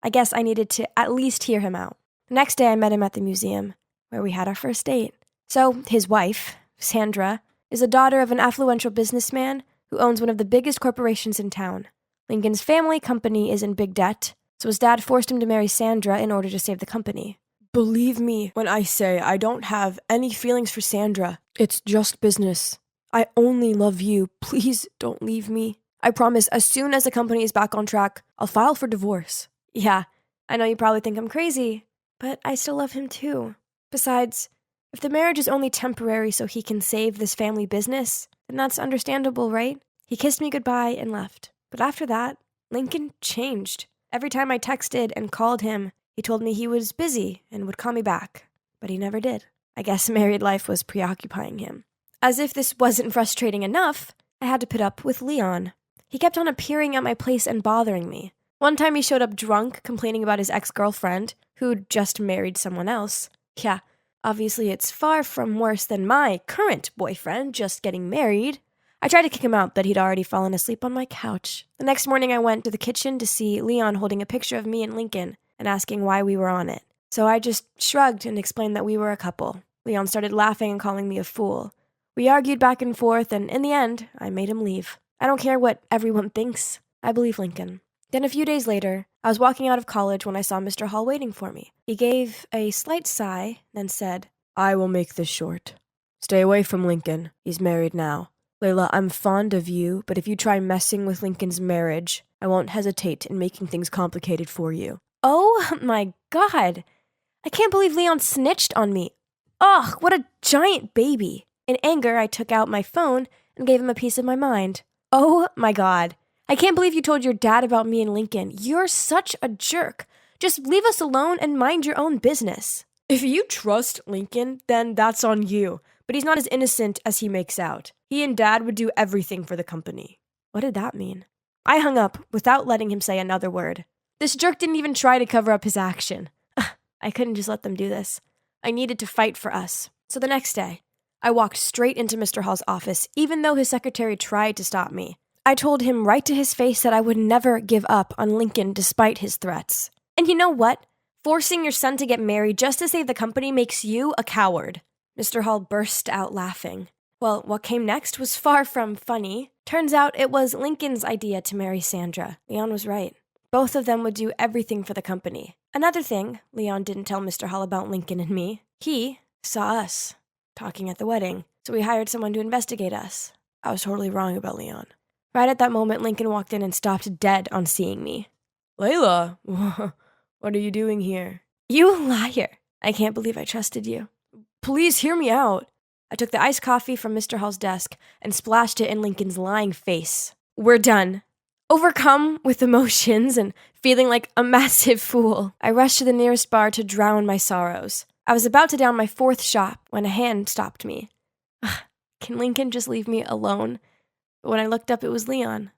I guess I needed to at least hear him out. The next day I met him at the museum, where we had our first date. So, his wife, Sandra, is the daughter of an affluential businessman who owns one of the biggest corporations in town. Lincoln's family company is in big debt, so his dad forced him to marry Sandra in order to save the company. Believe me when I say I don't have any feelings for Sandra. It's just business. I only love you. Please don't leave me. I promise as soon as the company is back on track, I'll file for divorce. Yeah, I know you probably think I'm crazy, but I still love him too. Besides, if the marriage is only temporary so he can save this family business, then that's understandable, right? He kissed me goodbye and left. But after that, Lincoln changed. Every time I texted and called him, he told me he was busy and would call me back. But he never did. I guess married life was preoccupying him. As if this wasn't frustrating enough, I had to put up with Leon. He kept on appearing at my place and bothering me. One time he showed up drunk, complaining about his ex-girlfriend, who'd just married someone else. Yeah, obviously it's far from worse than my current boyfriend just getting married. I tried to kick him out, but he'd already fallen asleep on my couch. The next morning I went to the kitchen to see Leon holding a picture of me and Lincoln and asking why we were on it. So I just shrugged and explained that we were a couple. Leon started laughing and calling me a fool. We argued back and forth, and in the end, I made him leave. I don't care what everyone thinks. I believe Lincoln. Then a few days later, I was walking out of college when I saw Mr. Hall waiting for me. He gave a slight sigh, then said, "I will make this short. Stay away from Lincoln. He's married now. Layla, I'm fond of you, but if you try messing with Lincoln's marriage, I won't hesitate in making things complicated for you." Oh my God! I can't believe Leon snitched on me. Ugh, what a giant baby. In anger, I took out my phone and gave him a piece of my mind. Oh my God. I can't believe you told your dad about me and Lincoln. You're such a jerk. Just leave us alone and mind your own business. If you trust Lincoln, then that's on you. But he's not as innocent as he makes out. He and Dad would do everything for the company. What did that mean? I hung up without letting him say another word. This jerk didn't even try to cover up his action. I couldn't just let them do this. I needed to fight for us. So the next day, I walked straight into Mr. Hall's office, even though his secretary tried to stop me. I told him right to his face that I would never give up on Lincoln despite his threats. And you know what? Forcing your son to get married just to save the company makes you a coward. Mr. Hall burst out laughing. Well, what came next was far from funny. Turns out it was Lincoln's idea to marry Sandra. Leon was right. Both of them would do everything for the company. Another thing, Leon didn't tell Mr. Hall about Lincoln and me. He saw us talking at the wedding, so we hired someone to investigate us. I was totally wrong about Leon. Right at that moment, Lincoln walked in and stopped dead on seeing me. "Layla, what are you doing here?" "You liar. I can't believe I trusted you." "Please hear me out." I took the iced coffee from Mr. Hall's desk and splashed it in Lincoln's lying face. "We're done." Overcome with emotions and feeling like a massive fool, I rushed to the nearest bar to drown my sorrows. I was about to down my fourth shot when a hand stopped me. Can Lincoln just leave me alone? But when I looked up, it was Leon.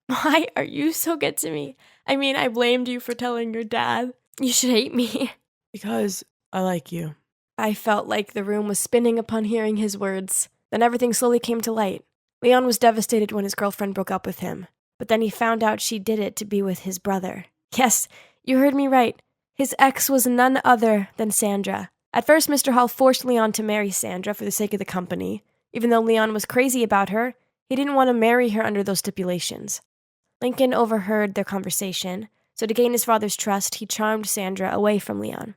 "Why are you so good to me? I mean, I blamed you for telling your dad. You should hate me." "Because I like you." I felt like the room was spinning upon hearing his words. Then everything slowly came to light. Leon was devastated when his girlfriend broke up with him. But then he found out she did it to be with his brother. Yes, you heard me right. His ex was none other than Sandra. At first, Mr. Hall forced Leon to marry Sandra for the sake of the company. Even though Leon was crazy about her, he didn't want to marry her under those stipulations. Lincoln overheard their conversation, so to gain his father's trust, he charmed Sandra away from Leon.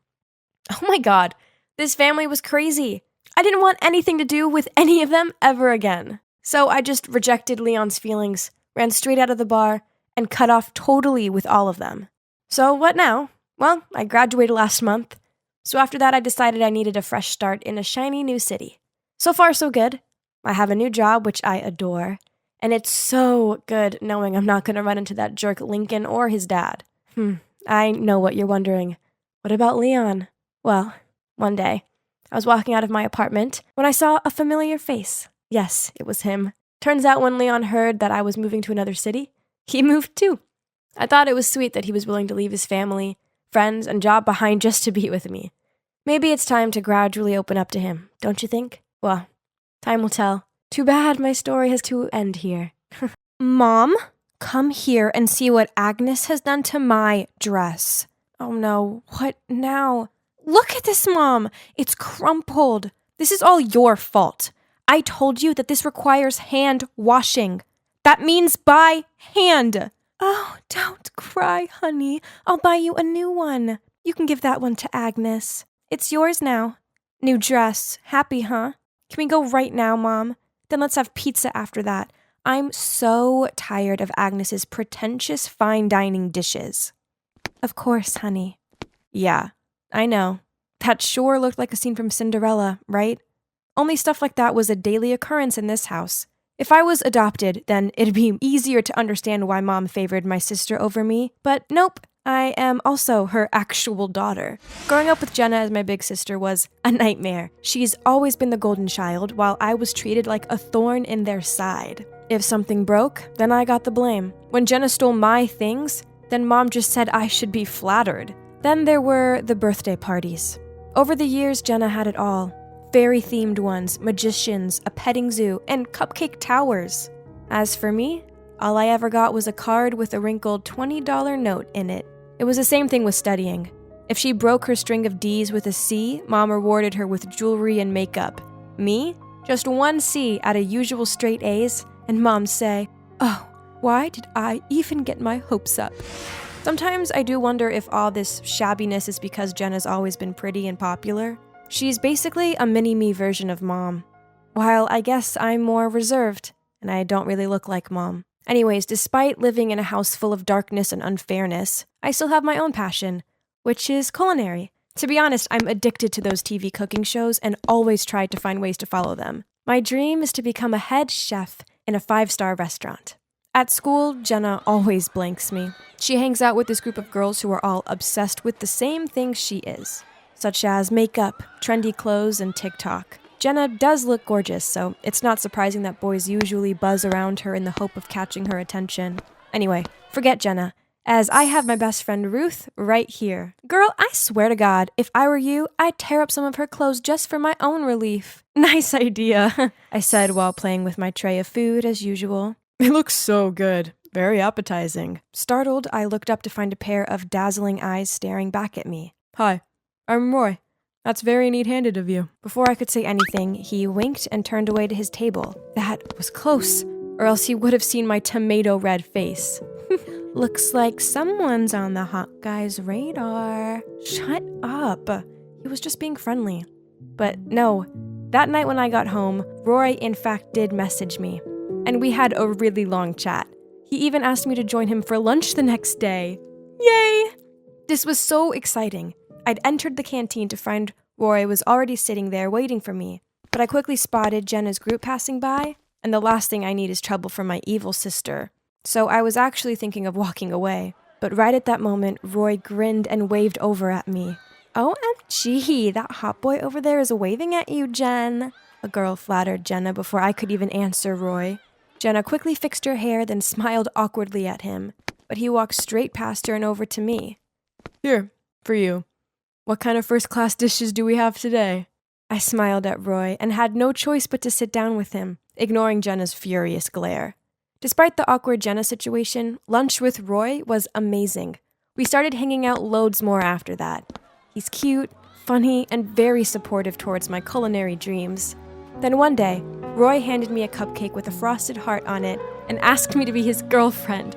Oh my God, this family was crazy. I didn't want anything to do with any of them ever again. So I just rejected Leon's feelings, ran straight out of the bar, and cut off totally with all of them. So what now? Well, I graduated last month. So after that, I decided I needed a fresh start in a shiny new city. So far, so good. I have a new job, which I adore. And it's so good knowing I'm not going to run into that jerk Lincoln or his dad. I know what you're wondering. What about Leon? Well, one day, I was walking out of my apartment when I saw a familiar face. Yes, it was him. Turns out when Leon heard that I was moving to another city, he moved too. I thought it was sweet that he was willing to leave his family, friends, and job behind just to be with me. Maybe it's time to gradually open up to him, don't you think? Well, time will tell. Too bad my story has to end here. Mom, come here and see what Agnes has done to my dress. Oh no, what now? Look at this, Mom. It's crumpled. This is all your fault. I told you that this requires hand washing. That means by hand. Oh, don't cry, honey. I'll buy you a new one. You can give that one to Agnes. It's yours now. New dress. Happy, huh? Can we go right now, Mom? Then let's have pizza after that. I'm so tired of Agnes's pretentious fine dining dishes. Of course, honey. Yeah, I know. That sure looked like a scene from Cinderella, right? Only stuff like that was a daily occurrence in this house. If I was adopted, then it'd be easier to understand why Mom favored my sister over me. But nope, I am also her actual daughter. Growing up with Jenna as my big sister was a nightmare. She's always been the golden child, while I was treated like a thorn in their side. If something broke, then I got the blame. When Jenna stole my things, then Mom just said I should be flattered. Then there were the birthday parties. Over the years, Jenna had it all. Fairy-themed ones, magicians, a petting zoo, and cupcake towers. As for me, all I ever got was a card with a wrinkled $20 note in it. It was the same thing with studying. If she broke her string of D's with a C, Mom rewarded her with jewelry and makeup. Me? Just one C out of usual straight A's, and Mom'd say, "Oh, why did I even get my hopes up?" Sometimes I do wonder if all this shabbiness is because Jenna's always been pretty and popular. She's basically a mini-me version of Mom. While I guess I'm more reserved, and I don't really look like Mom. Anyways, despite living in a house full of darkness and unfairness, I still have my own passion, which is culinary. To be honest, I'm addicted to those TV cooking shows and always try to find ways to follow them. My dream is to become a head chef in a 5-star restaurant. At school, Jenna always blanks me. She hangs out with this group of girls who are all obsessed with the same things she is, such as makeup, trendy clothes, and TikTok. Jenna does look gorgeous, so it's not surprising that boys usually buzz around her in the hope of catching her attention. Anyway, forget Jenna, as I have my best friend Ruth right here. Girl, I swear to God, if I were you, I'd tear up some of her clothes just for my own relief. Nice idea, I said while playing with my tray of food as usual. It looks so good. Very appetizing. Startled, I looked up to find a pair of dazzling eyes staring back at me. Hi, I'm Roy. That's very neat-handed of you. Before I could say anything, he winked and turned away to his table. That was close, or else he would have seen my tomato-red face. Looks like someone's on the hot guy's radar. Shut up. He was just being friendly. But no, that night when I got home, Roy in fact did message me. And we had a really long chat. He even asked me to join him for lunch the next day. Yay! This was so exciting. I'd entered the canteen to find Roy was already sitting there waiting for me, but I quickly spotted Jenna's group passing by, and the last thing I need is trouble from my evil sister. So I was actually thinking of walking away, but right at that moment, Roy grinned and waved over at me. OMG, that hot boy over there is waving at you, Jen. A girl flattered Jenna before I could even answer Roy. Jenna quickly fixed her hair, then smiled awkwardly at him, but he walked straight past her and over to me. Here, for you. What kind of first-class dishes do we have today? I smiled at Roy and had no choice but to sit down with him, ignoring Jenna's furious glare. Despite the awkward Jenna situation, lunch with Roy was amazing. We started hanging out loads more after that. He's cute, funny, and very supportive towards my culinary dreams. Then one day, Roy handed me a cupcake with a frosted heart on it and asked me to be his girlfriend.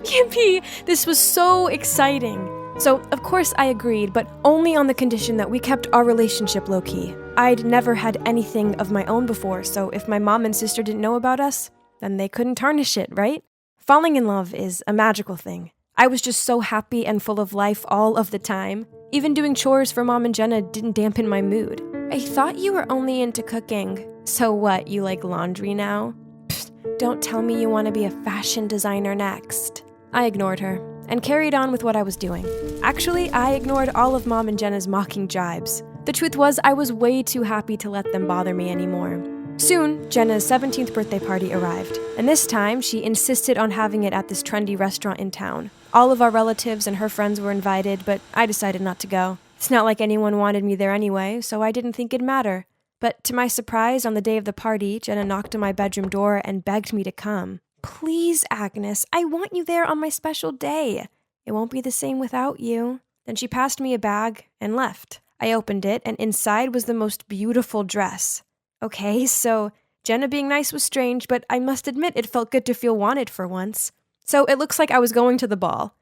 Yippee! This was so exciting! So, of course I agreed, but only on the condition that we kept our relationship low-key. I'd never had anything of my own before, so if my mom and sister didn't know about us, then they couldn't tarnish it, right? Falling in love is a magical thing. I was just so happy and full of life all of the time. Even doing chores for Mom and Jenna didn't dampen my mood. I thought you were only into cooking. So what, you like laundry now? Pfft, don't tell me you want to be a fashion designer next. I ignored her and carried on with what I was doing. Actually, I ignored all of Mom and Jenna's mocking jibes. The truth was, I was way too happy to let them bother me anymore. Soon, Jenna's 17th birthday party arrived, and this time she insisted on having it at this trendy restaurant in town. All of our relatives and her friends were invited, but I decided not to go. It's not like anyone wanted me there anyway, so I didn't think it'd matter. But to my surprise, on the day of the party, Jenna knocked on my bedroom door and begged me to come. Please, Agnes, I want you there on my special day. It won't be the same without you. Then she passed me a bag and left. I opened it, and inside was the most beautiful dress. Okay, so Jenna being nice was strange, but I must admit it felt good to feel wanted for once. So it looks like I was going to the ball.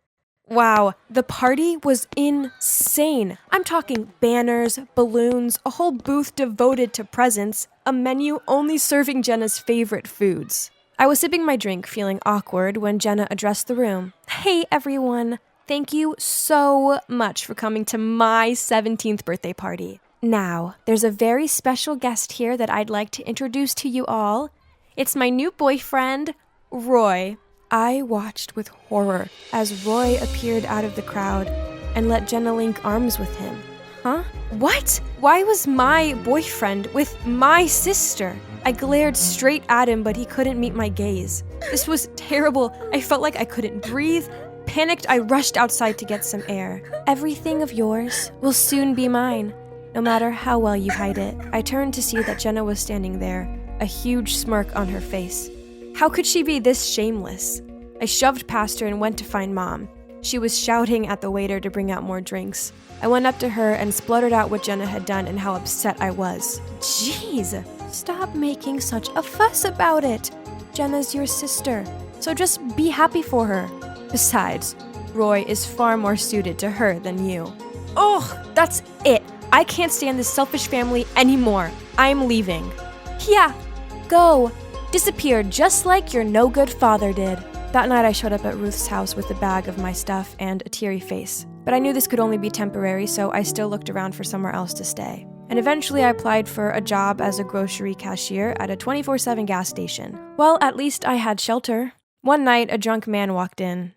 Wow, the party was insane. I'm talking banners, balloons, a whole booth devoted to presents, a menu only serving Jenna's favorite foods. I was sipping my drink, feeling awkward, when Jenna addressed the room. Hey, everyone. Thank you so much for coming to my 17th birthday party. Now, there's a very special guest here that I'd like to introduce to you all. It's my new boyfriend, Roy. I watched with horror as Roy appeared out of the crowd and let Jenna link arms with him. Huh? What? Why was my boyfriend with my sister? I glared straight at him, but he couldn't meet my gaze. This was terrible. I felt like I couldn't breathe. Panicked, I rushed outside to get some air. Everything of yours will soon be mine, no matter how well you hide it. I turned to see that Jenna was standing there, a huge smirk on her face. How could she be this shameless? I shoved past her and went to find Mom. She was shouting at the waiter to bring out more drinks. I went up to her and spluttered out what Jenna had done and how upset I was. Jeez, stop making such a fuss about it. Jenna's your sister, so just be happy for her. Besides, Roy is far more suited to her than you. Ugh, that's it. I can't stand this selfish family anymore. I'm leaving. Yeah, go. Disappear just like your no-good father did. That night I showed up at Ruth's house with a bag of my stuff and a teary face. But I knew this could only be temporary, so I still looked around for somewhere else to stay. And eventually I applied for a job as a grocery cashier at a 24/7 gas station. Well, at least I had shelter. One night, a drunk man walked in.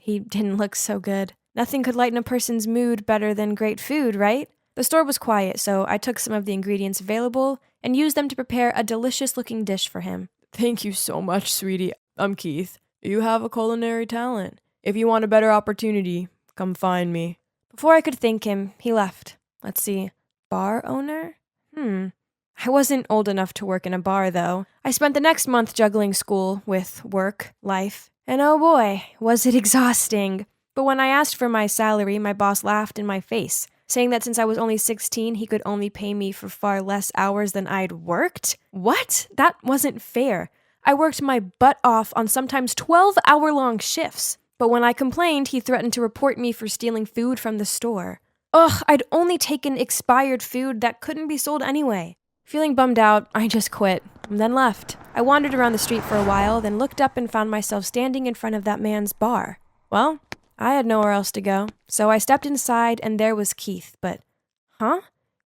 He didn't look so good. Nothing could lighten a person's mood better than great food, right? The store was quiet, so I took some of the ingredients available and used them to prepare a delicious-looking dish for him. Thank you so much, sweetie. I'm Keith. You have a culinary talent. If you want a better opportunity, come find me. Before I could thank him, he left. Let's see. Bar owner? I wasn't old enough to work in a bar, though. I spent the next month juggling school with work, life, and oh boy, was it exhausting. But when I asked for my salary, my boss laughed in my face, saying that since I was only 16, he could only pay me for far less hours than I'd worked? What? That wasn't fair. I worked my butt off on sometimes 12-hour-long shifts. But when I complained, he threatened to report me for stealing food from the store. Ugh, I'd only taken expired food that couldn't be sold anyway. Feeling bummed out, I just quit, and then left. I wandered around the street for a while, then looked up and found myself standing in front of that man's bar. Well, I had nowhere else to go, so I stepped inside and there was Keith, but,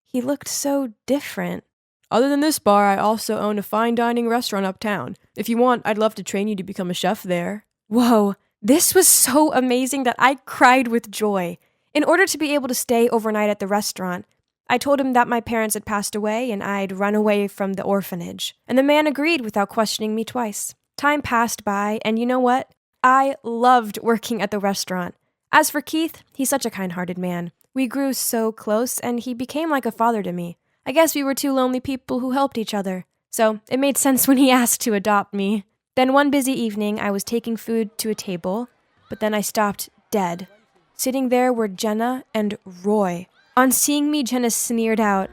he looked so different. Other than this bar, I also own a fine dining restaurant uptown. If you want, I'd love to train you to become a chef there. Whoa, this was so amazing that I cried with joy. In order to be able to stay overnight at the restaurant, I told him that my parents had passed away and I'd run away from the orphanage. And the man agreed without questioning me twice. Time passed by, and you know what? I loved working at the restaurant. As for Keith, he's such a kind-hearted man. We grew so close, and he became like a father to me. I guess we were two lonely people who helped each other. So it made sense when he asked to adopt me. Then one busy evening, I was taking food to a table, but then I stopped dead. Sitting there were Jenna and Roy. On seeing me, Jenna sneered out,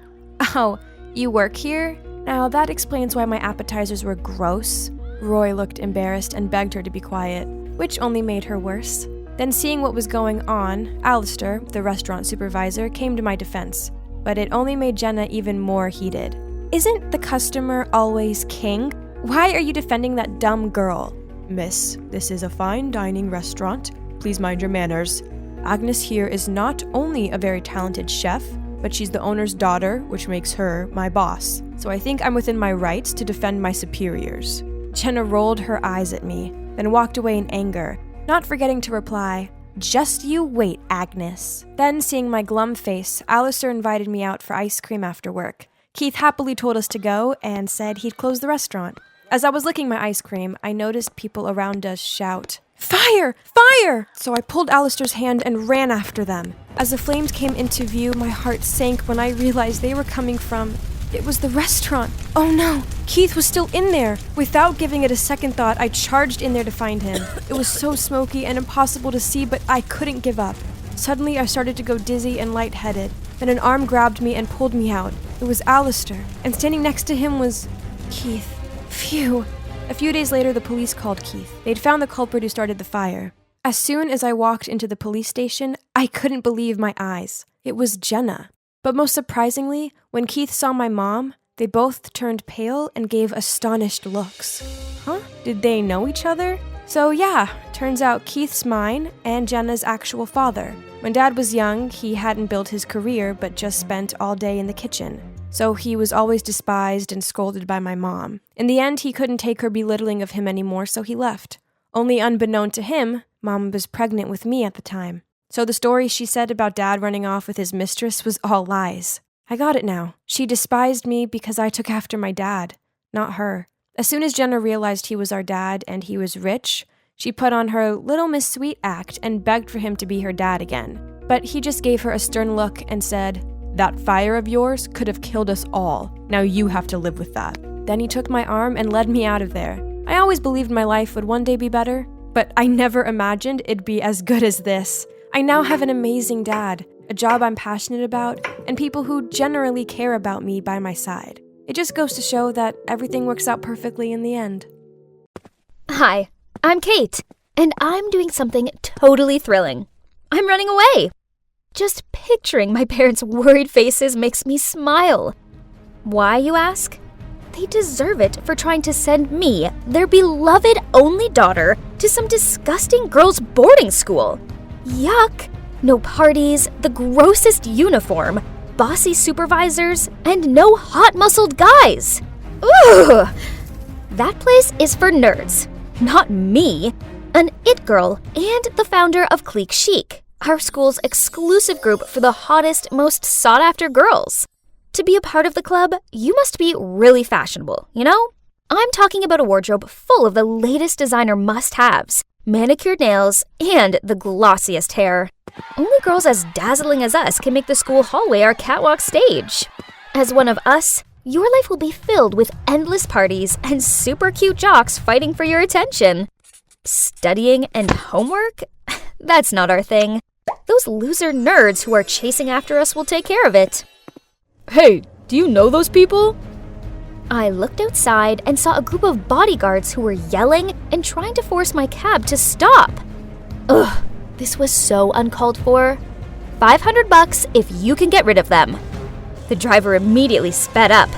"Oh, you work here? Now that explains why my appetizers were gross." Roy looked embarrassed and begged her to be quiet, which only made her worse. Then seeing what was going on, Alistair, the restaurant supervisor, came to my defense, but it only made Jenna even more heated. "Isn't the customer always king? Why are you defending that dumb girl?" Miss, this is a fine dining restaurant. Please mind your manners. Agnes here is not only a very talented chef, but she's the owner's daughter, which makes her my boss. So I think I'm within my rights to defend my superiors. Jenna rolled her eyes at me, then walked away in anger, not forgetting to reply, "Just you wait, Agnes." Then, seeing my glum face, Alistair invited me out for ice cream after work. Keith happily told us to go and said he'd close the restaurant. As I was licking my ice cream, I noticed people around us shout, "Fire! Fire!" So I pulled Alistair's hand and ran after them. As the flames came into view, my heart sank when I realized they were coming from... It was the restaurant. Oh no, Keith was still in there. Without giving it a second thought, I charged in there to find him. It was so smoky and impossible to see, but I couldn't give up. Suddenly, I started to go dizzy and lightheaded. Then an arm grabbed me and pulled me out. It was Alistair, and standing next to him was... Keith. Phew. A few days later, the police called Keith. They'd found the culprit who started the fire. As soon as I walked into the police station, I couldn't believe my eyes. It was Jenna. But most surprisingly, when Keith saw my mom, they both turned pale and gave astonished looks. Huh? Did they know each other? So yeah, turns out Keith's mine and Jenna's actual father. When Dad was young, he hadn't built his career but just spent all day in the kitchen. So he was always despised and scolded by my mom. In the end, he couldn't take her belittling of him anymore, so he left. Only unbeknown to him, Mom was pregnant with me at the time. So the story she said about Dad running off with his mistress was all lies. I got it now. She despised me because I took after my dad, not her. As soon as Jenna realized he was our dad and he was rich, she put on her Little Miss Sweet act and begged for him to be her dad again. But he just gave her a stern look and said, "That fire of yours could have killed us all. Now you have to live with that." Then he took my arm and led me out of there. I always believed my life would one day be better, but I never imagined it'd be as good as this. I now have an amazing dad, a job I'm passionate about, and people who generally care about me by my side. It just goes to show that everything works out perfectly in the end. Hi, I'm Kate, and I'm doing something totally thrilling. I'm running away. Just picturing my parents' worried faces makes me smile. Why, you ask? They deserve it for trying to send me, their beloved only daughter, to some disgusting girls' boarding school. Yuck! No parties, the grossest uniform, bossy supervisors, and no hot-muscled guys. Ugh! That place is for nerds, not me. An it girl and the founder of Clique Chic, our school's exclusive group for the hottest, most sought-after girls. To be a part of the club, you must be really fashionable, you know? I'm talking about a wardrobe full of the latest designer must-haves, manicured nails, and the glossiest hair. Only girls as dazzling as us can make the school hallway our catwalk stage. As one of us, your life will be filled with endless parties and super cute jocks fighting for your attention. Studying and homework? That's not our thing. Those loser nerds who are chasing after us will take care of it. Hey, do you know those people? I looked outside and saw a group of bodyguards who were yelling and trying to force my cab to stop. Ugh, this was so uncalled for. $500 if you can get rid of them. The driver immediately sped up.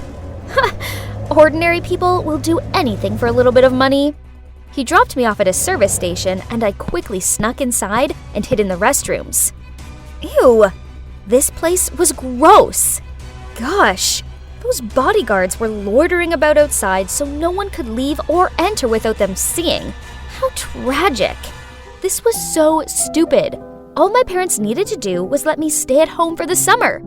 Ordinary people will do anything for a little bit of money. He dropped me off at a service station and I quickly snuck inside and hid in the restrooms. Ew, this place was gross. Gosh, those bodyguards were loitering about outside so no one could leave or enter without them seeing. How tragic. This was so stupid. All my parents needed to do was let me stay at home for the summer.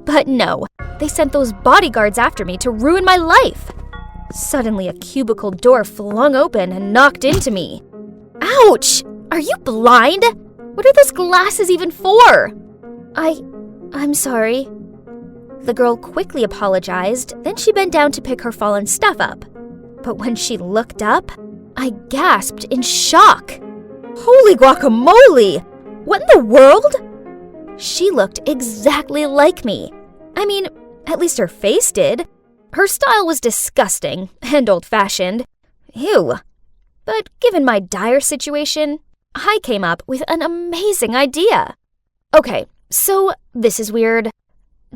But no, they sent those bodyguards after me to ruin my life. Suddenly, a cubicle door flung open and knocked into me. Ouch! Are you blind? What are those glasses even for? I'm sorry. The girl quickly apologized, then she bent down to pick her fallen stuff up. But when she looked up, I gasped in shock. Holy guacamole! What in the world? She looked exactly like me. I mean, at least her face did. Her style was disgusting and old-fashioned. Ew. But given my dire situation, I came up with an amazing idea. Okay, so this is weird.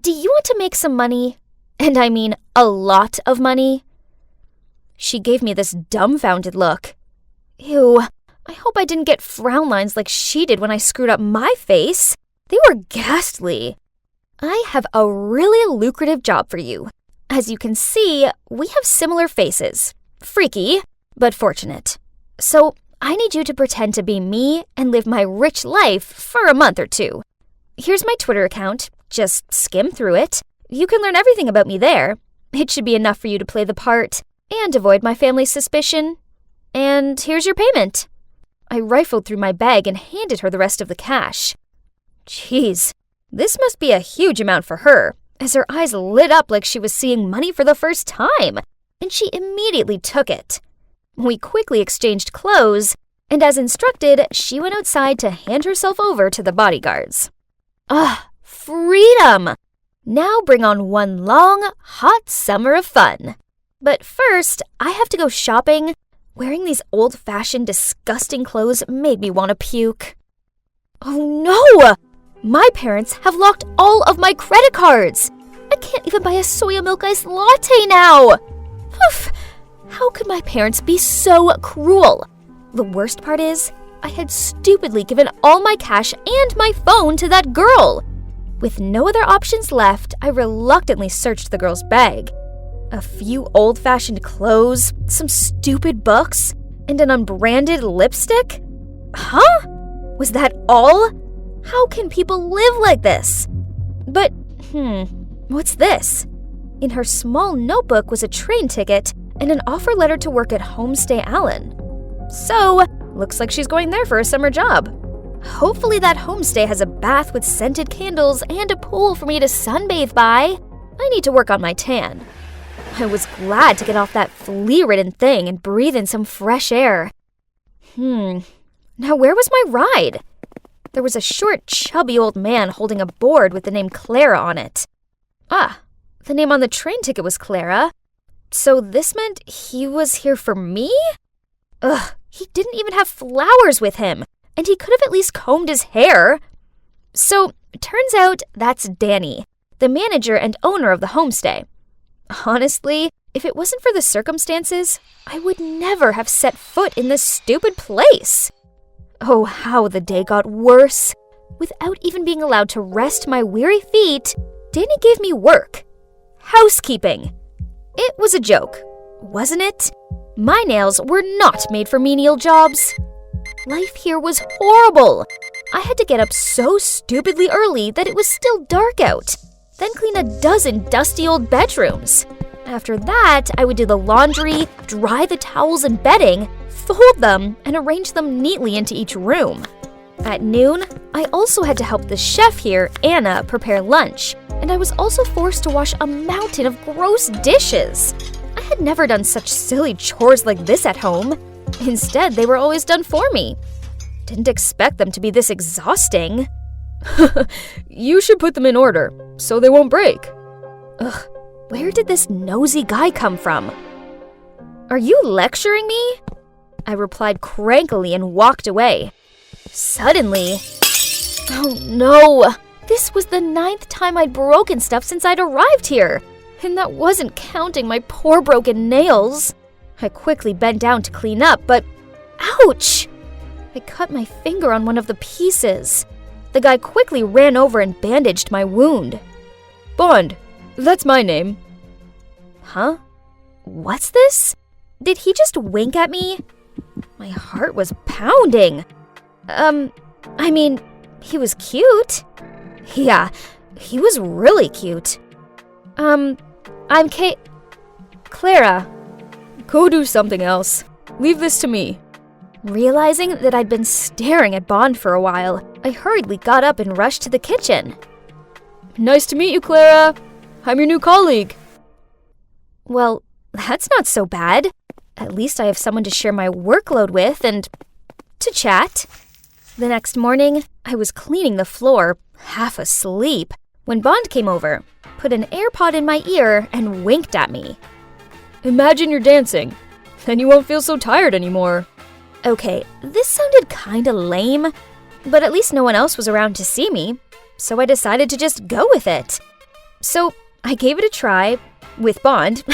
Do you want to make some money? And I mean a lot of money? She gave me this dumbfounded look. Ew, I hope I didn't get frown lines like she did when I screwed up my face. They were ghastly. I have a really lucrative job for you. As you can see, we have similar faces. Freaky, but fortunate. So I need you to pretend to be me and live my rich life for a month or two. Here's my Twitter account. Just skim through it. You can learn everything about me there. It should be enough for you to play the part and avoid my family's suspicion. And here's your payment. I rifled through my bag and handed her the rest of the cash. Jeez, this must be a huge amount for her, as her eyes lit up like she was seeing money for the first time, and she immediately took it. We quickly exchanged clothes, and as instructed, she went outside to hand herself over to the bodyguards. Freedom! Now bring on one long, hot summer of fun. But first, I have to go shopping. Wearing these old-fashioned, disgusting clothes made me want to puke. Oh no! My parents have locked all of my credit cards! I can't even buy a soya milk iced latte now! Oof! How could my parents be so cruel? The worst part is, I had stupidly given all my cash and my phone to that girl. With no other options left, I reluctantly searched the girl's bag. A few old-fashioned clothes, some stupid books, and an unbranded lipstick? Huh? Was that all? How can people live like this? But, what's this? In her small notebook was a train ticket and an offer letter to work at Homestay Allen. So, looks like she's going there for a summer job. Hopefully that homestay has a bath with scented candles and a pool for me to sunbathe by. I need to work on my tan. I was glad to get off that flea-ridden thing and breathe in some fresh air. Now where was my ride? There was a short, chubby old man holding a board with the name Clara on it. Ah, the name on the train ticket was Clara. So this meant he was here for me? Ugh, he didn't even have flowers with him, and he could have at least combed his hair. So, turns out that's Danny, the manager and owner of the homestay. Honestly, if it wasn't for the circumstances, I would never have set foot in this stupid place. Oh, how the day got worse. Without even being allowed to rest my weary feet, Danny gave me work. Housekeeping. It was a joke, wasn't it? My nails were not made for menial jobs. Life here was horrible. I had to get up so stupidly early that it was still dark out, then clean a dozen dusty old bedrooms. After that, I would do the laundry, dry the towels and bedding, fold them, and arrange them neatly into each room. At noon, I also had to help the chef here, Anna, prepare lunch, and I was also forced to wash a mountain of gross dishes. I had never done such silly chores like this at home. Instead, they were always done for me. Didn't expect them to be this exhausting. You should put them in order, so they won't break. Ugh, where did this nosy guy come from? Are you lecturing me? I replied crankily and walked away. Suddenly, oh no! This was the 9th time I'd broken stuff since I'd arrived here, and that wasn't counting my poor broken nails. I quickly bent down to clean up, but ouch! I cut my finger on one of the pieces. The guy quickly ran over and bandaged my wound. Bond, that's my name. Huh? What's this? Did he just wink at me? My heart was pounding. I mean, he was cute. Yeah, he was really cute. I'm Clara. Go do something else. Leave this to me. Realizing that I'd been staring at Bond for a while, I hurriedly got up and rushed to the kitchen. Nice to meet you, Clara. I'm your new colleague. Well, that's not so bad. At least I have someone to share my workload with and to chat. The next morning, I was cleaning the floor, half asleep, when Bond came over, put an AirPod in my ear, and winked at me. Imagine you're dancing. Then you won't feel so tired anymore. Okay, this sounded kinda lame, but at least no one else was around to see me, so I decided to just go with it. So I gave it a try, with Bond,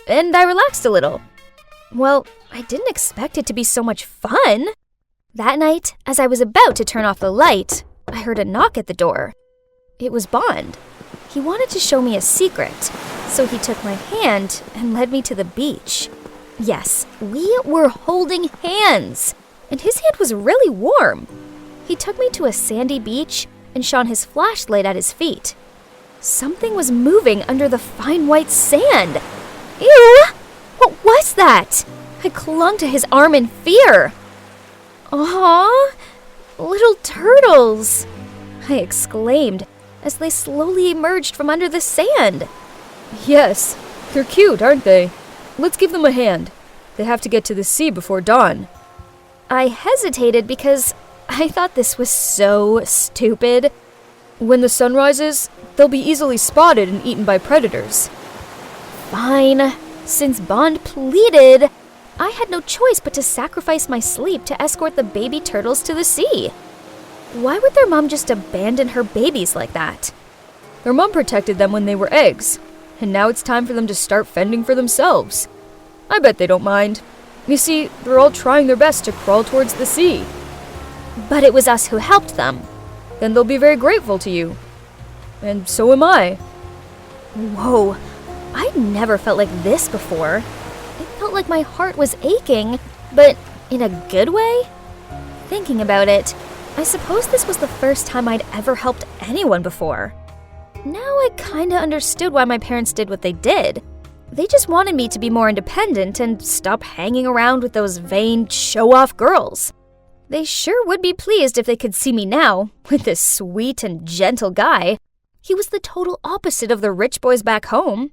and I relaxed a little. Well, I didn't expect it to be so much fun. That night, as I was about to turn off the light, I heard a knock at the door. It was Bond. He wanted to show me a secret, so he took my hand and led me to the beach. Yes, we were holding hands, and his hand was really warm. He took me to a sandy beach and shone his flashlight at his feet. Something was moving under the fine white sand. Ew! What was that? I clung to his arm in fear. Aww, little turtles, I exclaimed as they slowly emerged from under the sand. Yes, they're cute, aren't they? Let's give them a hand. They have to get to the sea before dawn. I hesitated because I thought this was so stupid. When the sun rises, they'll be easily spotted and eaten by predators. Fine. Since Bond pleaded, I had no choice but to sacrifice my sleep to escort the baby turtles to the sea. Why would their mom just abandon her babies like that? Their mom protected them when they were eggs, and now it's time for them to start fending for themselves. I bet they don't mind. You see, they're all trying their best to crawl towards the sea. But it was us who helped them. Then they'll be very grateful to you. And so am I. Whoa, I'd never felt like this before. It felt like my heart was aching, But in a good way? Thinking about it, I suppose this was the first time I'd ever helped anyone before. Now I kinda understood why my parents did what they did. They just wanted me to be more independent and stop hanging around with those vain, show-off girls. They sure would be pleased if they could see me now, with this sweet and gentle guy. He was the total opposite of the rich boys back home.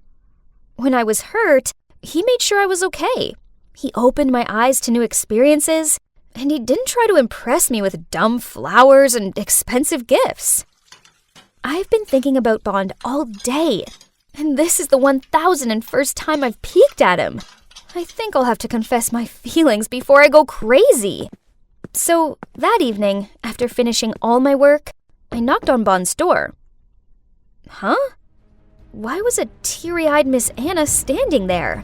When I was hurt, he made sure I was okay. He opened my eyes to new experiences, and he didn't try to impress me with dumb flowers and expensive gifts. I've been thinking about Bond all day, and this is the 1001st time I've peeked at him. I think I'll have to confess my feelings before I go crazy. So, that evening, after finishing all my work, I knocked on Bond's door. Huh? Why was a teary-eyed Miss Anna standing there?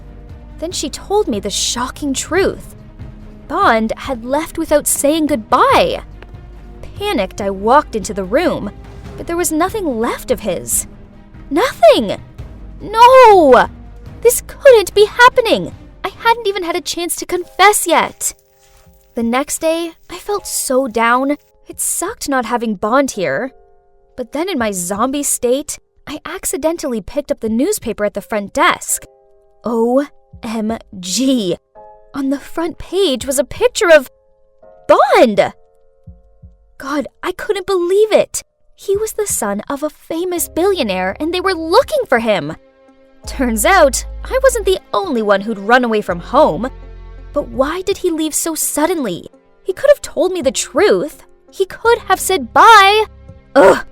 Then she told me the shocking truth. Bond had left without saying goodbye. Panicked, I walked into the room, but there was nothing left of his. Nothing! No! This couldn't be happening! I hadn't even had a chance to confess yet. The next day, I felt so down. It sucked not having Bond here. But then in my zombie state, I accidentally picked up the newspaper at the front desk. OMG! On the front page was a picture of Bond! God, I couldn't believe it. He was the son of a famous billionaire, and they were looking for him. Turns out, I wasn't the only one who'd run away from home. But why did he leave so suddenly? He could have told me the truth. He could have said bye. Ugh!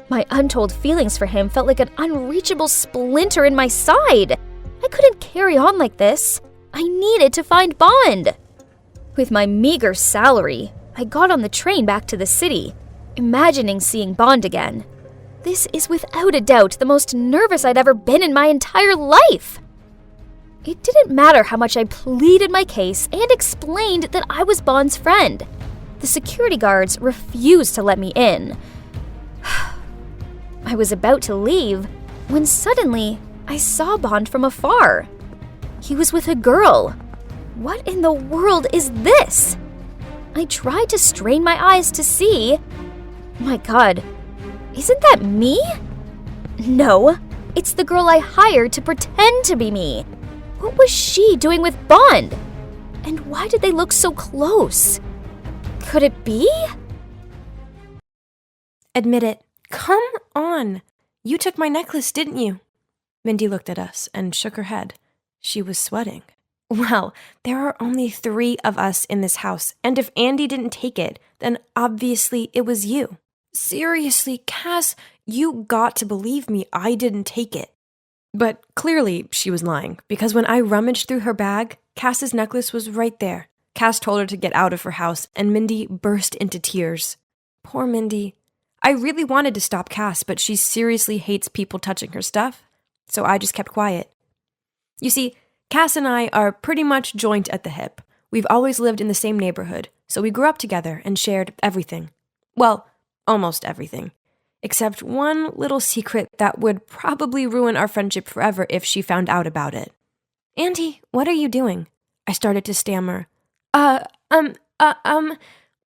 My untold feelings for him felt like an unreachable splinter in my side. I couldn't carry on like this. I needed to find Bond. With my meager salary, I got on the train back to the city, imagining seeing Bond again. This is without a doubt the most nervous I'd ever been in my entire life. It didn't matter how much I pleaded my case and explained that I was Bond's friend. The security guards refused to let me in. I was about to leave when suddenly I saw Bond from afar. He was with a girl. What in the world is this? I tried to strain my eyes to see. My God, isn't that me? No, it's the girl I hired to pretend to be me. What was she doing with Bond? And why did they look so close? Could it be? Admit it. Come on. You took my necklace, didn't you? Mindy looked at us and shook her head. She was sweating. Well, there are only 3 of us in this house, and if Andy didn't take it, then obviously it was you. Seriously, Cass, you got to believe me, I didn't take it. But clearly she was lying, because when I rummaged through her bag, Cass's necklace was right there. Cass told her to get out of her house, and Mindy burst into tears. Poor Mindy. I really wanted to stop Cass, but she seriously hates people touching her stuff, so I just kept quiet. You see, Cass and I are pretty much joint at the hip. We've always lived in the same neighborhood, so we grew up together and shared everything. Well, almost everything. Except one little secret that would probably ruin our friendship forever if she found out about it. Auntie, what are you doing? I started to stammer.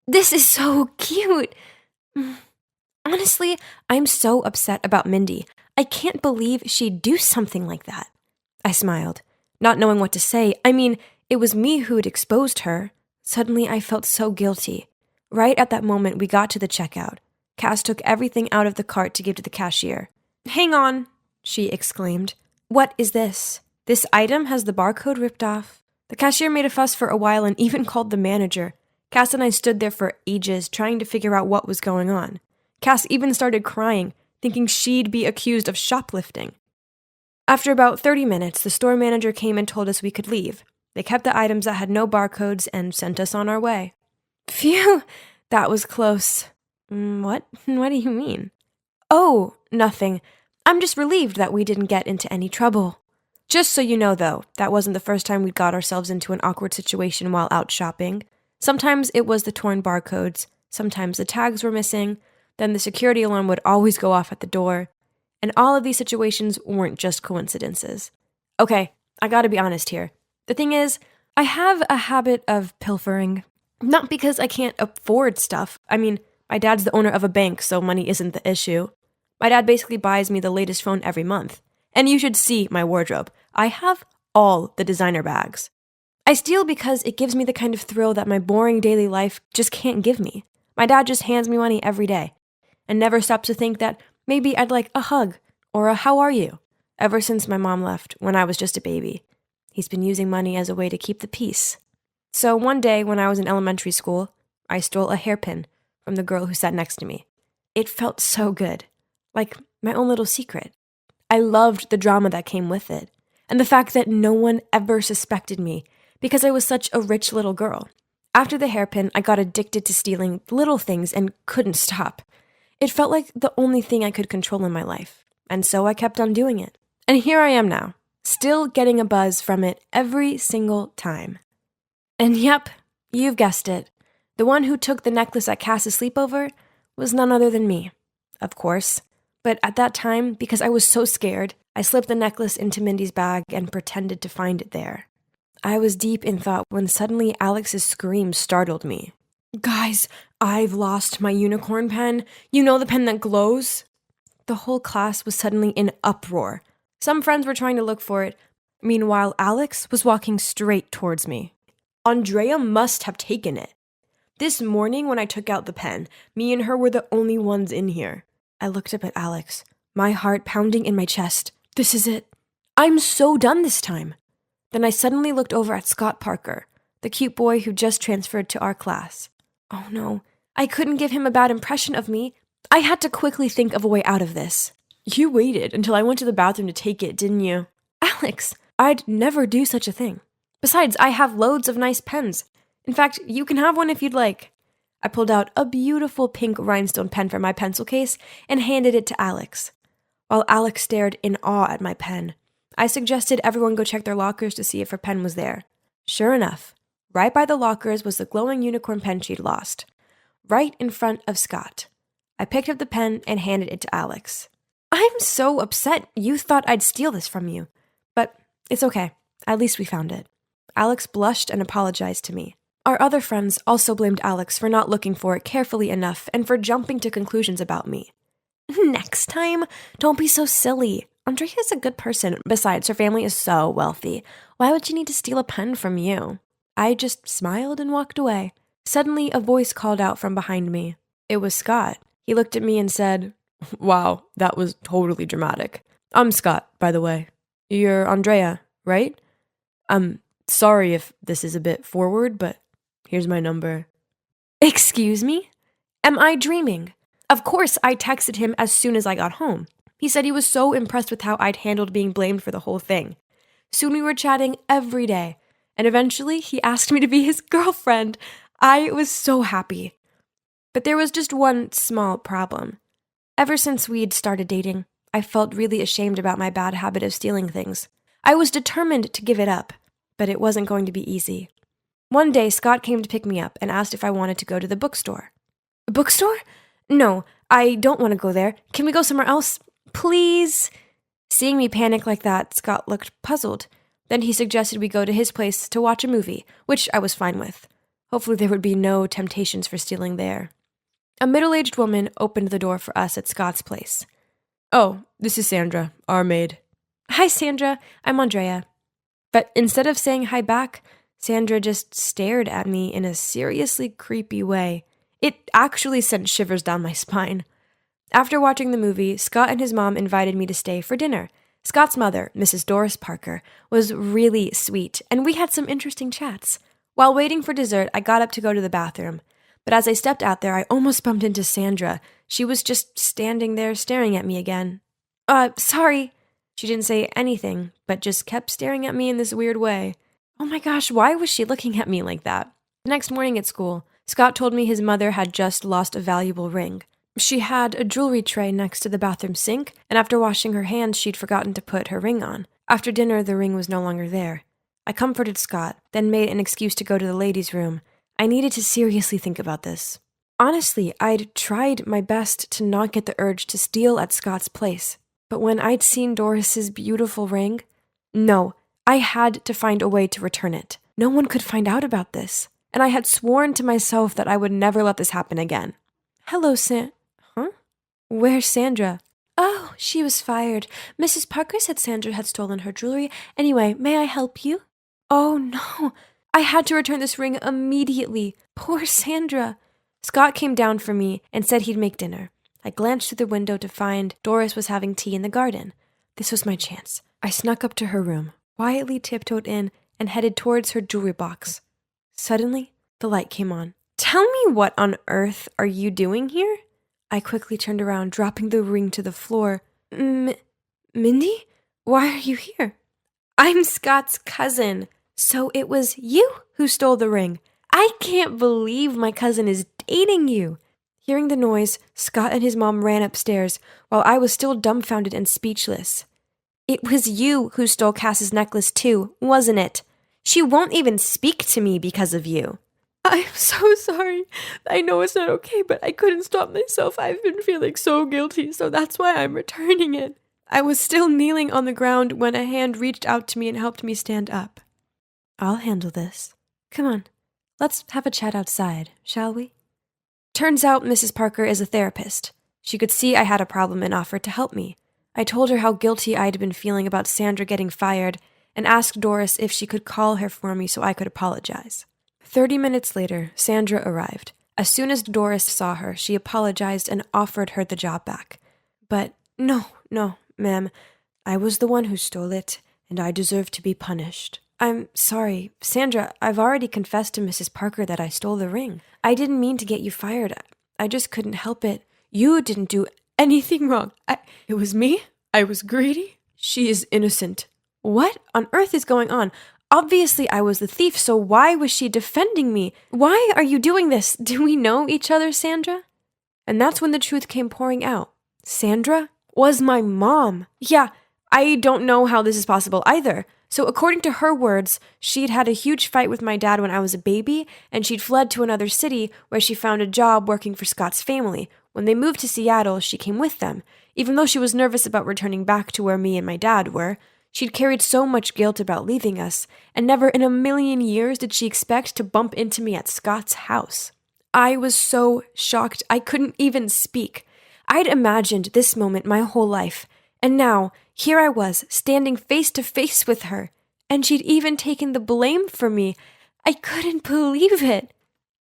This is so cute. Honestly, I'm so upset about Mindy. I can't believe she'd do something like that. I smiled, not knowing what to say. I mean, it was me who'd exposed her. Suddenly, I felt so guilty. Right at that moment, we got to the checkout. Cass took everything out of the cart to give to the cashier. Hang on, she exclaimed. What is this? This item has the barcode ripped off. The cashier made a fuss for a while and even called the manager. Cass and I stood there for ages trying to figure out what was going on. Cass even started crying, thinking she'd be accused of shoplifting. After about 30 minutes, the store manager came and told us we could leave. They kept the items that had no barcodes and sent us on our way. Phew, that was close. What? What do you mean? Oh, nothing. I'm just relieved that we didn't get into any trouble. Just so you know, though, that wasn't the first time we got ourselves into an awkward situation while out shopping. Sometimes it was the torn barcodes, sometimes the tags were missing, then the security alarm would always go off at the door. And all of these situations weren't just coincidences. Okay, I gotta be honest here. The thing is, I have a habit of pilfering. Not because I can't afford stuff. I mean, my dad's the owner of a bank, so money isn't the issue. My dad basically buys me the latest phone every month. And you should see my wardrobe. I have all the designer bags. I steal because it gives me the kind of thrill that my boring daily life just can't give me. My dad just hands me money every day and never stops to think that maybe I'd like a hug or a how are you ever since my mom left when I was just a baby. He's been using money as a way to keep the peace. So one day when I was in elementary school, I stole a hairpin from the girl who sat next to me. It felt so good, like my own little secret. I loved the drama that came with it, and the fact that no one ever suspected me because I was such a rich little girl. After the hairpin, I got addicted to stealing little things and couldn't stop. It felt like the only thing I could control in my life, and so I kept on doing it. And here I am now, still getting a buzz from it every single time. And yep, you've guessed it. The one who took the necklace at Cass's sleepover was none other than me, of course. But at that time, because I was so scared, I slipped the necklace into Mindy's bag and pretended to find it there. I was deep in thought when suddenly Alex's scream startled me. Guys, I've lost my unicorn pen. You know the pen that glows? The whole class was suddenly in uproar. Some friends were trying to look for it. Meanwhile, Alex was walking straight towards me. Andrea must have taken it. This morning when I took out the pen, me and her were the only ones in here. I looked up at Alex, my heart pounding in my chest. This is it. I'm so done this time. Then I suddenly looked over at Scott Parker, the cute boy who just transferred to our class. Oh no, I couldn't give him a bad impression of me. I had to quickly think of a way out of this. You waited until I went to the bathroom to take it, didn't you? Alex, I'd never do such a thing. Besides, I have loads of nice pens. In fact, you can have one if you'd like. I pulled out a beautiful pink rhinestone pen from my pencil case and handed it to Alex. While Alex stared in awe at my pen, I suggested everyone go check their lockers to see if her pen was there. Sure enough, right by the lockers was the glowing unicorn pen she'd lost, right in front of Scott. I picked up the pen and handed it to Alex. I'm so upset you thought I'd steal this from you, but it's okay. At least we found it. Alex blushed and apologized to me. Our other friends also blamed Alex for not looking for it carefully enough and for jumping to conclusions about me. Next time, don't be so silly. Andrea's a good person. Besides, her family is so wealthy. Why would she need to steal a pen from you? I just smiled and walked away. Suddenly, a voice called out from behind me. It was Scott. He looked at me and said, "Wow, that was totally dramatic. I'm Scott, by the way. You're Andrea, right? I'm sorry if this is a bit forward, but here's my number." Excuse me? Am I dreaming? Of course, I texted him as soon as I got home. He said he was so impressed with how I'd handled being blamed for the whole thing. Soon we were chatting every day, and eventually he asked me to be his girlfriend. I was so happy. But there was just one small problem. Ever since we'd started dating, I felt really ashamed about my bad habit of stealing things. I was determined to give it up, but it wasn't going to be easy. One day, Scott came to pick me up and asked if I wanted to go to the bookstore. A bookstore? No, I don't want to go there. Can we go somewhere else? Please? Seeing me panic like that, Scott looked puzzled. Then he suggested we go to his place to watch a movie, which I was fine with. Hopefully there would be no temptations for stealing there. A middle-aged woman opened the door for us at Scott's place. "Oh, this is Sandra, our maid." "Hi, Sandra. I'm Andrea." But instead of saying hi back, Sandra just stared at me in a seriously creepy way. It actually sent shivers down my spine. After watching the movie, Scott and his mom invited me to stay for dinner. Scott's mother, Mrs. Doris Parker, was really sweet, and we had some interesting chats. While waiting for dessert, I got up to go to the bathroom. But as I stepped out there, I almost bumped into Sandra. She was just standing there staring at me again. Sorry." She didn't say anything, but just kept staring at me in this weird way. Oh my gosh, why was she looking at me like that? The next morning at school, Scott told me his mother had just lost a valuable ring. She had a jewelry tray next to the bathroom sink, and after washing her hands, she'd forgotten to put her ring on. After dinner, the ring was no longer there. I comforted Scott, then made an excuse to go to the ladies' room. I needed to seriously think about this. Honestly, I'd tried my best to not get the urge to steal at Scott's place. But when I'd seen Doris's beautiful ring, no, I had to find a way to return it. No one could find out about this, and I had sworn to myself that I would never let this happen again. Hello, Huh? Where's Sandra? Oh, she was fired. Mrs. Parker said Sandra had stolen her jewelry. Anyway, may I help you? Oh, no. I had to return this ring immediately. Poor Sandra. Scott came down for me and said he'd make dinner. I glanced through the window to find Doris was having tea in the garden. This was my chance. I snuck up to her room, quietly tiptoed in, and headed towards her jewelry box. Suddenly, the light came on. Tell me, what on earth are you doing here? I quickly turned around, dropping the ring to the floor. Mindy? Why are you here? I'm Scott's cousin. So it was you who stole the ring. I can't believe my cousin is dating you. Hearing the noise, Scott and his mom ran upstairs, while I was still dumbfounded and speechless. It was you who stole Cass's necklace too, wasn't it? She won't even speak to me because of you. I'm so sorry. I know it's not okay, but I couldn't stop myself. I've been feeling so guilty, so that's why I'm returning it. I was still kneeling on the ground when a hand reached out to me and helped me stand up. I'll handle this. Come on, let's have a chat outside, shall we? Turns out Mrs. Parker is a therapist. She could see I had a problem and offered to help me. I told her how guilty I'd been feeling about Sandra getting fired and asked Doris if she could call her for me so I could apologize. 30 minutes later, Sandra arrived. As soon as Doris saw her, she apologized and offered her the job back. But no, ma'am. I was the one who stole it, and I deserve to be punished. I'm sorry, Sandra, I've already confessed to Mrs. Parker that I stole the ring. I didn't mean to get you fired. I just couldn't help it. You didn't do anything wrong. It was me? I was greedy? She is innocent. What on earth is going on? Obviously, I was the thief, so why was she defending me? Why are you doing this? Do we know each other, Sandra? And that's when the truth came pouring out. Sandra was my mom. Yeah, I don't know how this is possible either. So according to her words, she'd had a huge fight with my dad when I was a baby, and she'd fled to another city where she found a job working for Scott's family. When they moved to Seattle, she came with them. Even though she was nervous about returning back to where me and my dad were, she'd carried so much guilt about leaving us, and never in a million years did she expect to bump into me at Scott's house. I was so shocked I couldn't even speak. I'd imagined this moment my whole life, and now, here I was, standing face to face with her, and she'd even taken the blame for me. I couldn't believe it.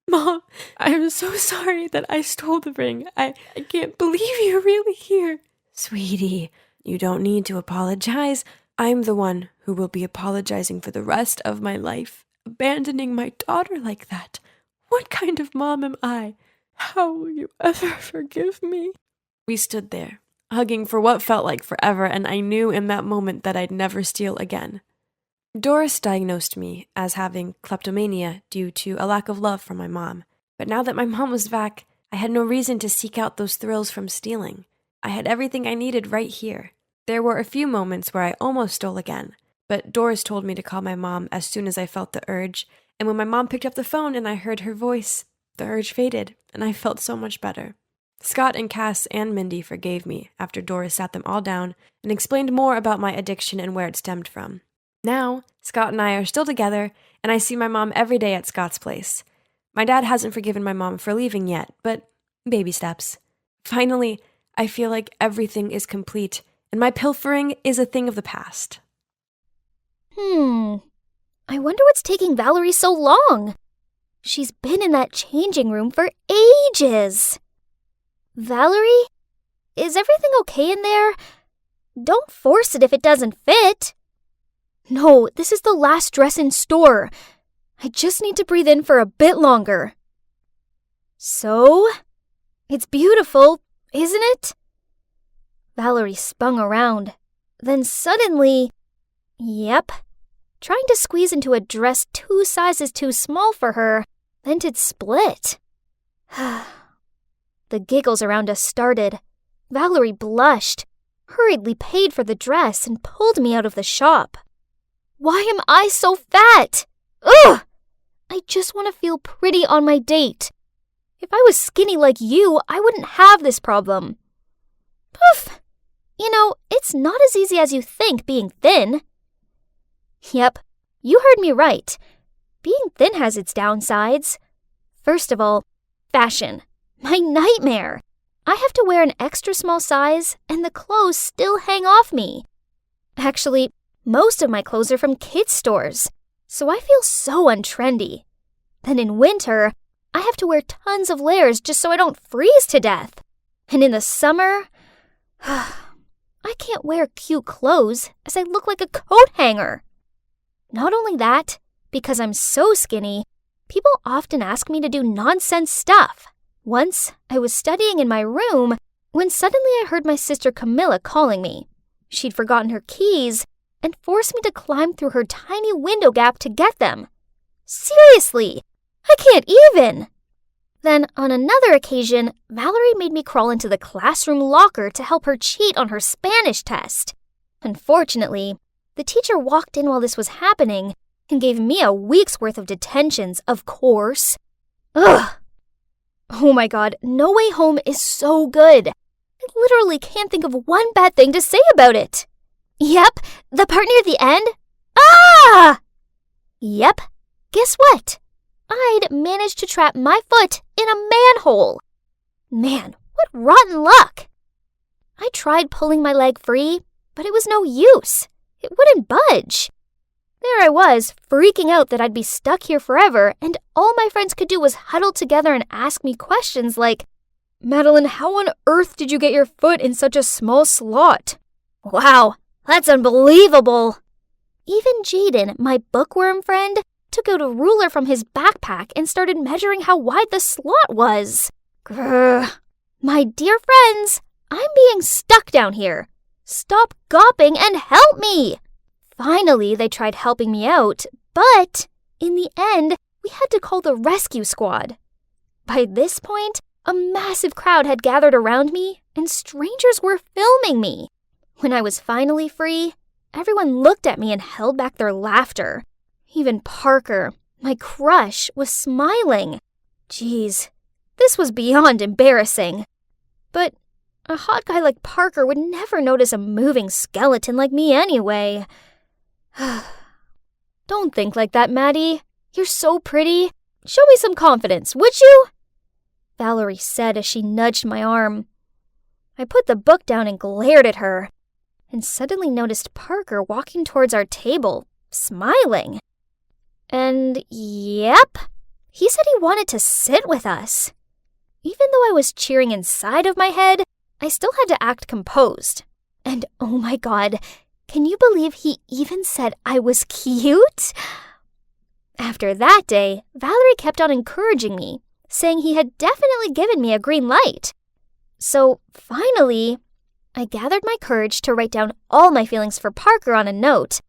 Mom, I'm so sorry that I stole the ring. I can't believe you're really here. Sweetie, you don't need to apologize. I'm the one who will be apologizing for the rest of my life. Abandoning my daughter like that. What kind of mom am I? How will you ever forgive me? We stood there, hugging for what felt like forever, and I knew in that moment that I'd never steal again. Doris diagnosed me as having kleptomania due to a lack of love from my mom. But now that my mom was back, I had no reason to seek out those thrills from stealing. I had everything I needed right here. There were a few moments where I almost stole again, but Doris told me to call my mom as soon as I felt the urge, and when my mom picked up the phone and I heard her voice, the urge faded, and I felt so much better. Scott and Cass and Mindy forgave me after Doris sat them all down and explained more about my addiction and where it stemmed from. Now, Scott and I are still together, and I see my mom every day at Scott's place. My dad hasn't forgiven my mom for leaving yet, but baby steps. Finally, I feel like everything is complete, and my pilfering is a thing of the past. I wonder what's taking Valerie so long. She's been in that changing room for ages. Valerie? Is everything okay in there? Don't force it if it doesn't fit. No, this is the last dress in store. I just need to breathe in for a bit longer. So? It's beautiful, isn't it? Valerie spun around. Then suddenly, yep, trying to squeeze into a dress 2 sizes too small for her, then it'd split. The giggles around us started. Valerie blushed, hurriedly paid for the dress, and pulled me out of the shop. Why am I so fat? Ugh! I just want to feel pretty on my date. If I was skinny like you, I wouldn't have this problem. Poof! You know, it's not as easy as you think being thin. Yep, you heard me right. being thin has its downsides. First of all, fashion. My nightmare. I have to wear an extra small size, and the clothes still hang off me. Actually, most of my clothes are from kids' stores, so I feel so untrendy. Then in winter, I have to wear tons of layers just so I don't freeze to death. And in the summer, I can't wear cute clothes as I look like a coat hanger. Not only that, because I'm so skinny, people often ask me to do nonsense stuff. Once, I was studying in my room when suddenly I heard my sister Camilla calling me. She'd forgotten her keys and forced me to climb through her tiny window gap to get them. Seriously, I can't even. Then, on another occasion, Valerie made me crawl into the classroom locker to help her cheat on her Spanish test. Unfortunately, the teacher walked in while this was happening and gave me a week's worth of detentions, of course. Ugh! Oh my god, No Way Home is so good. I literally can't think of one bad thing to say about it. Yep, the part near the end. Ah! Yep, guess what? I'd managed to trap my foot in a manhole. Man, what rotten luck. I tried pulling my leg free, but it was no use. It wouldn't budge. There I was, freaking out that I'd be stuck here forever, and all my friends could do was huddle together and ask me questions like, Madeline, how on earth did you get your foot in such a small slot? Wow, that's unbelievable. Even Jaden, my bookworm friend, took out a ruler from his backpack and started measuring how wide the slot was. Grr. My dear friends, I'm being stuck down here. Stop gawping and help me. Finally, they tried helping me out, but in the end, we had to call the rescue squad. By this point, a massive crowd had gathered around me, and strangers were filming me. When I was finally free, everyone looked at me and held back their laughter. Even Parker, my crush, was smiling. Jeez, this was beyond embarrassing. But a hot guy like Parker would never notice a moving skeleton like me anyway. Don't think like that, Maddie. You're so pretty. Show me some confidence, would you? Valerie said as she nudged my arm. I put the book down and glared at her, and suddenly noticed Parker walking towards our table, smiling. And yep, he said he wanted to sit with us. Even though I was cheering inside of my head, I still had to act composed. And oh my god, can you believe he even said I was cute? After that day, Valerie kept on encouraging me, saying he had definitely given me a green light. So finally, I gathered my courage to write down all my feelings for Parker on a note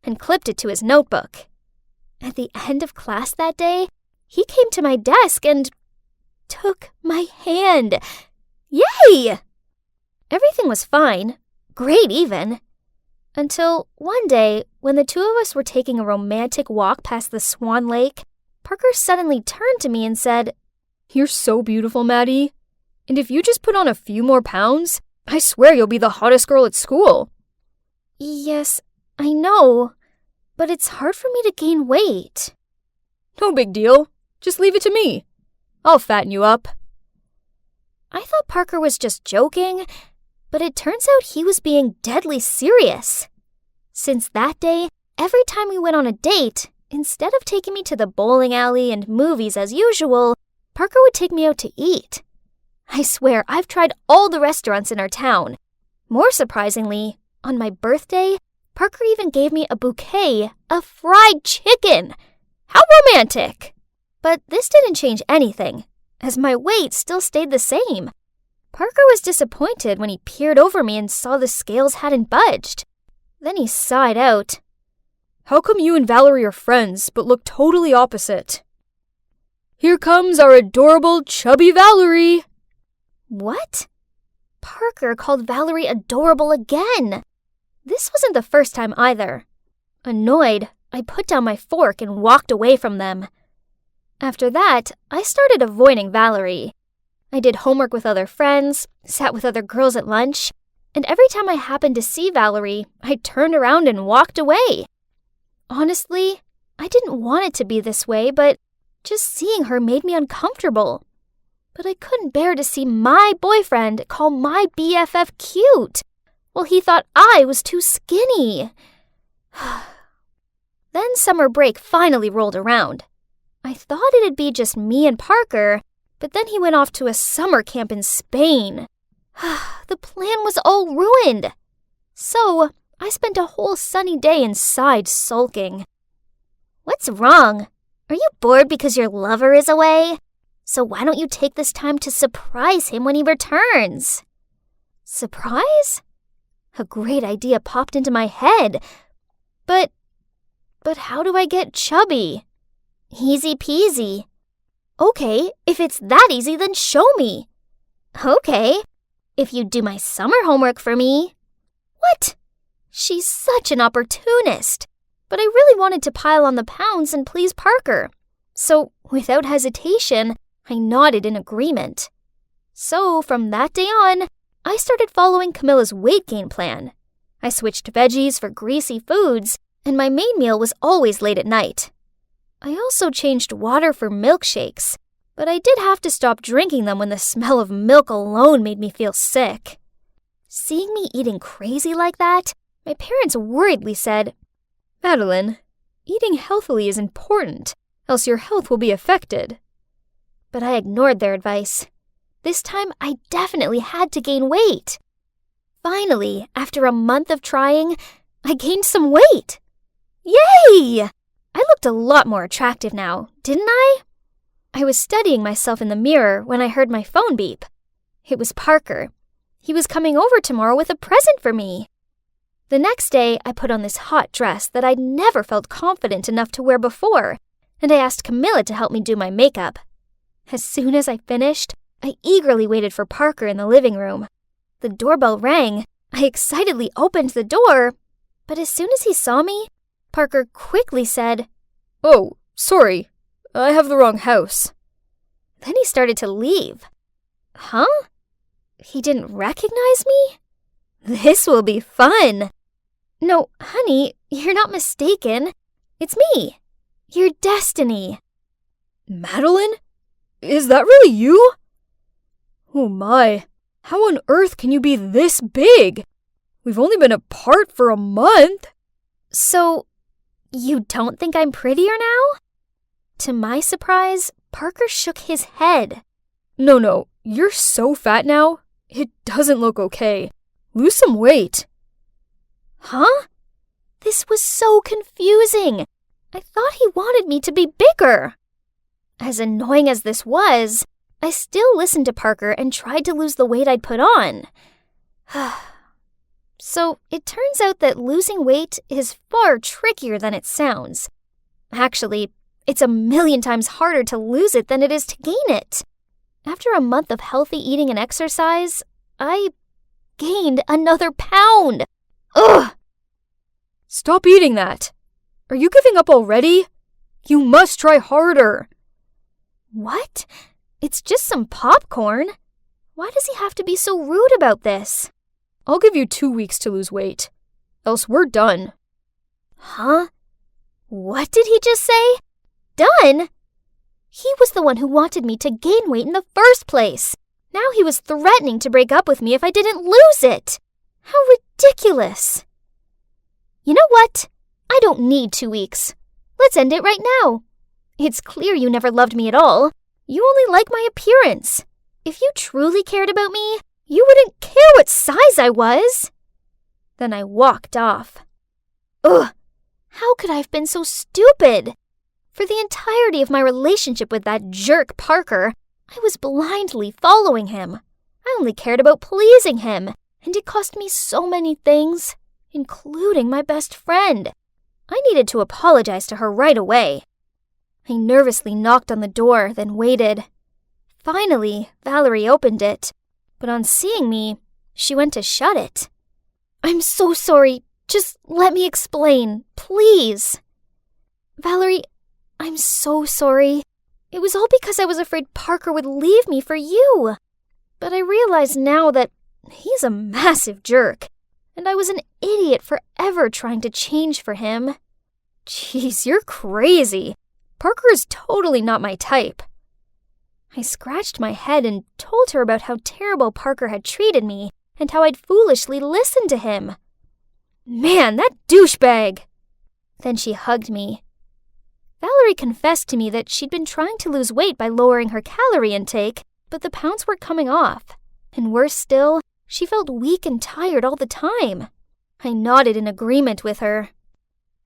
and clipped it to his notebook. At the end of class that day, he came to my desk and took my hand. Yay! Everything was fine, great even. Until one day, when the two of us were taking a romantic walk past the Swan Lake, Parker suddenly turned to me and said, You're so beautiful, Maddie. And if you just put on a few more pounds, I swear you'll be the hottest girl at school. Yes, I know, but it's hard for me to gain weight. No big deal. Just leave it to me. I'll fatten you up. I thought Parker was just joking, but it turns out he was being deadly serious. Since that day, every time we went on a date, instead of taking me to the bowling alley and movies as usual, Parker would take me out to eat. I swear, I've tried all the restaurants in our town. More surprisingly, on my birthday, Parker even gave me a bouquet of fried chicken. How romantic! But this didn't change anything, as my weight still stayed the same. Parker was disappointed when he peered over me and saw the scales hadn't budged. Then he sighed out. How come you and Valerie are friends, but look totally opposite? Here comes our adorable, chubby Valerie. What? Parker called Valerie adorable again. This wasn't the first time either. Annoyed, I put down my fork and walked away from them. After that, I started avoiding Valerie. I did homework with other friends, sat with other girls at lunch, and every time I happened to see Valerie, I turned around and walked away. Honestly, I didn't want it to be this way, but just seeing her made me uncomfortable. But I couldn't bear to see my boyfriend call my BFF cute. Well, he thought I was too skinny. Then summer break finally rolled around. I thought it'd be just me and Parker, but then he went off to a summer camp in Spain. The plan was all ruined. So I spent a whole sunny day inside sulking. What's wrong? Are you bored because your lover is away? So why don't you take this time to surprise him when he returns? Surprise? A great idea popped into my head. But how do I get chubby? Easy peasy. Okay, if it's that easy, then show me. Okay, if you do my summer homework for me. What? She's such an opportunist. But I really wanted to pile on the pounds and please Parker. So, without hesitation, I nodded in agreement. So, from that day on, I started following Camilla's weight gain plan. I switched veggies for greasy foods, and my main meal was always late at night. I also changed water for milkshakes, but I did have to stop drinking them when the smell of milk alone made me feel sick. Seeing me eating crazy like that, my parents worriedly said, "Madeline, eating healthily is important, else your health will be affected." But I ignored their advice. This time, I definitely had to gain weight. Finally, after a month of trying, I gained some weight. Yay! I looked a lot more attractive now, didn't I? I was studying myself in the mirror when I heard my phone beep. It was Parker. He was coming over tomorrow with a present for me. The next day, I put on this hot dress that I'd never felt confident enough to wear before, and I asked Camilla to help me do my makeup. As soon as I finished, I eagerly waited for Parker in the living room. The doorbell rang. I excitedly opened the door, but as soon as he saw me, Parker quickly said, "Oh, sorry, I have the wrong house." Then he started to leave. Huh? He didn't recognize me? This will be fun. No, honey, you're not mistaken. It's me, your destiny. Madeline? Is that really you? Oh my, how on earth can you be this big? We've only been apart for a month. So, you don't think I'm prettier now? To my surprise, Parker shook his head. No, you're so fat now. It doesn't look okay. Lose some weight. Huh? This was so confusing. I thought he wanted me to be bigger. As annoying as this was, I still listened to Parker and tried to lose the weight I'd put on. So it turns out that losing weight is far trickier than it sounds. Actually, it's 1,000,000 times harder to lose it than it is to gain it. After a month of healthy eating and exercise, I gained another pound. Ugh! Stop eating that. Are you giving up already? You must try harder. What? It's just some popcorn. Why does he have to be so rude about this? I'll give you 2 weeks to lose weight. Else we're done. Huh? What did he just say? Done? He was the one who wanted me to gain weight in the first place. Now he was threatening to break up with me if I didn't lose it. How ridiculous. You know what? I don't need 2 weeks. Let's end it right now. It's clear you never loved me at all. You only like my appearance. If you truly cared about me, you wouldn't care what size I was. Then I walked off. Ugh! How could I have been so stupid? For the entirety of my relationship with that jerk Parker, I was blindly following him. I only cared about pleasing him, and it cost me so many things, including my best friend. I needed to apologize to her right away. I nervously knocked on the door, then waited. Finally, Valerie opened it, but on seeing me, she went to shut it. "I'm so sorry. Just let me explain, please." "Valerie, I'm so sorry. It was all because I was afraid Parker would leave me for you. But I realize now that he's a massive jerk, and I was an idiot for ever trying to change for him." Jeez, you're crazy. Parker is totally not my type. I scratched my head and told her about how terrible Parker had treated me and how I'd foolishly listened to him. Man, that douchebag! Then she hugged me. Valerie confessed to me that she'd been trying to lose weight by lowering her calorie intake, but the pounds weren't coming off. And worse still, she felt weak and tired all the time. I nodded in agreement with her.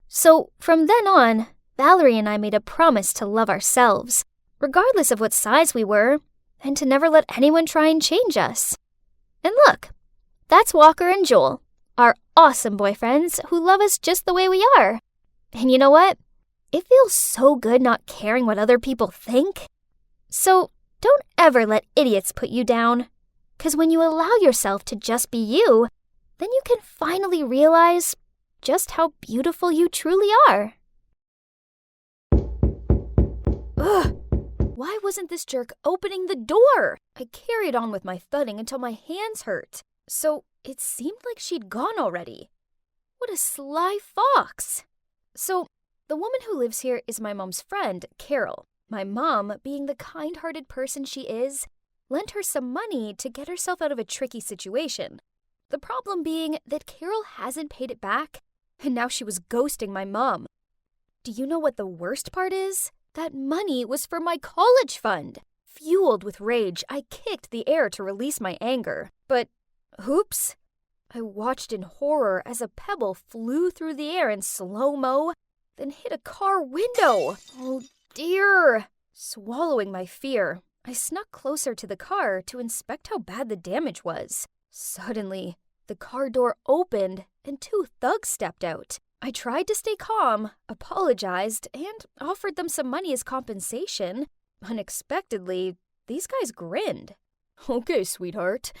So, from then on, Valerie and I made a promise to love ourselves, regardless of what size we were, and to never let anyone try and change us. And look, that's Walker and Joel, our awesome boyfriends who love us just the way we are. And you know what? It feels so good not caring what other people think. So, don't ever let idiots put you down. 'Cause when you allow yourself to just be you, then you can finally realize just how beautiful you truly are. Ugh! Why wasn't this jerk opening the door? I carried on with my thudding until my hands hurt. So it seemed like she'd gone already. What a sly fox! So, the woman who lives here is my mom's friend, Carol. My mom, being the kind-hearted person she is, lent her some money to get herself out of a tricky situation. The problem being that Carol hasn't paid it back, and now she was ghosting my mom. Do you know what the worst part is? That money was for my college fund. Fueled with rage, I kicked the air to release my anger. But, oops. I watched in horror as a pebble flew through the air in slow-mo, then hit a car window. Oh dear. Swallowing my fear, I snuck closer to the car to inspect how bad the damage was. Suddenly, the car door opened and 2 thugs stepped out. I tried to stay calm, apologized, and offered them some money as compensation. Unexpectedly, these guys grinned. Okay, sweetheart.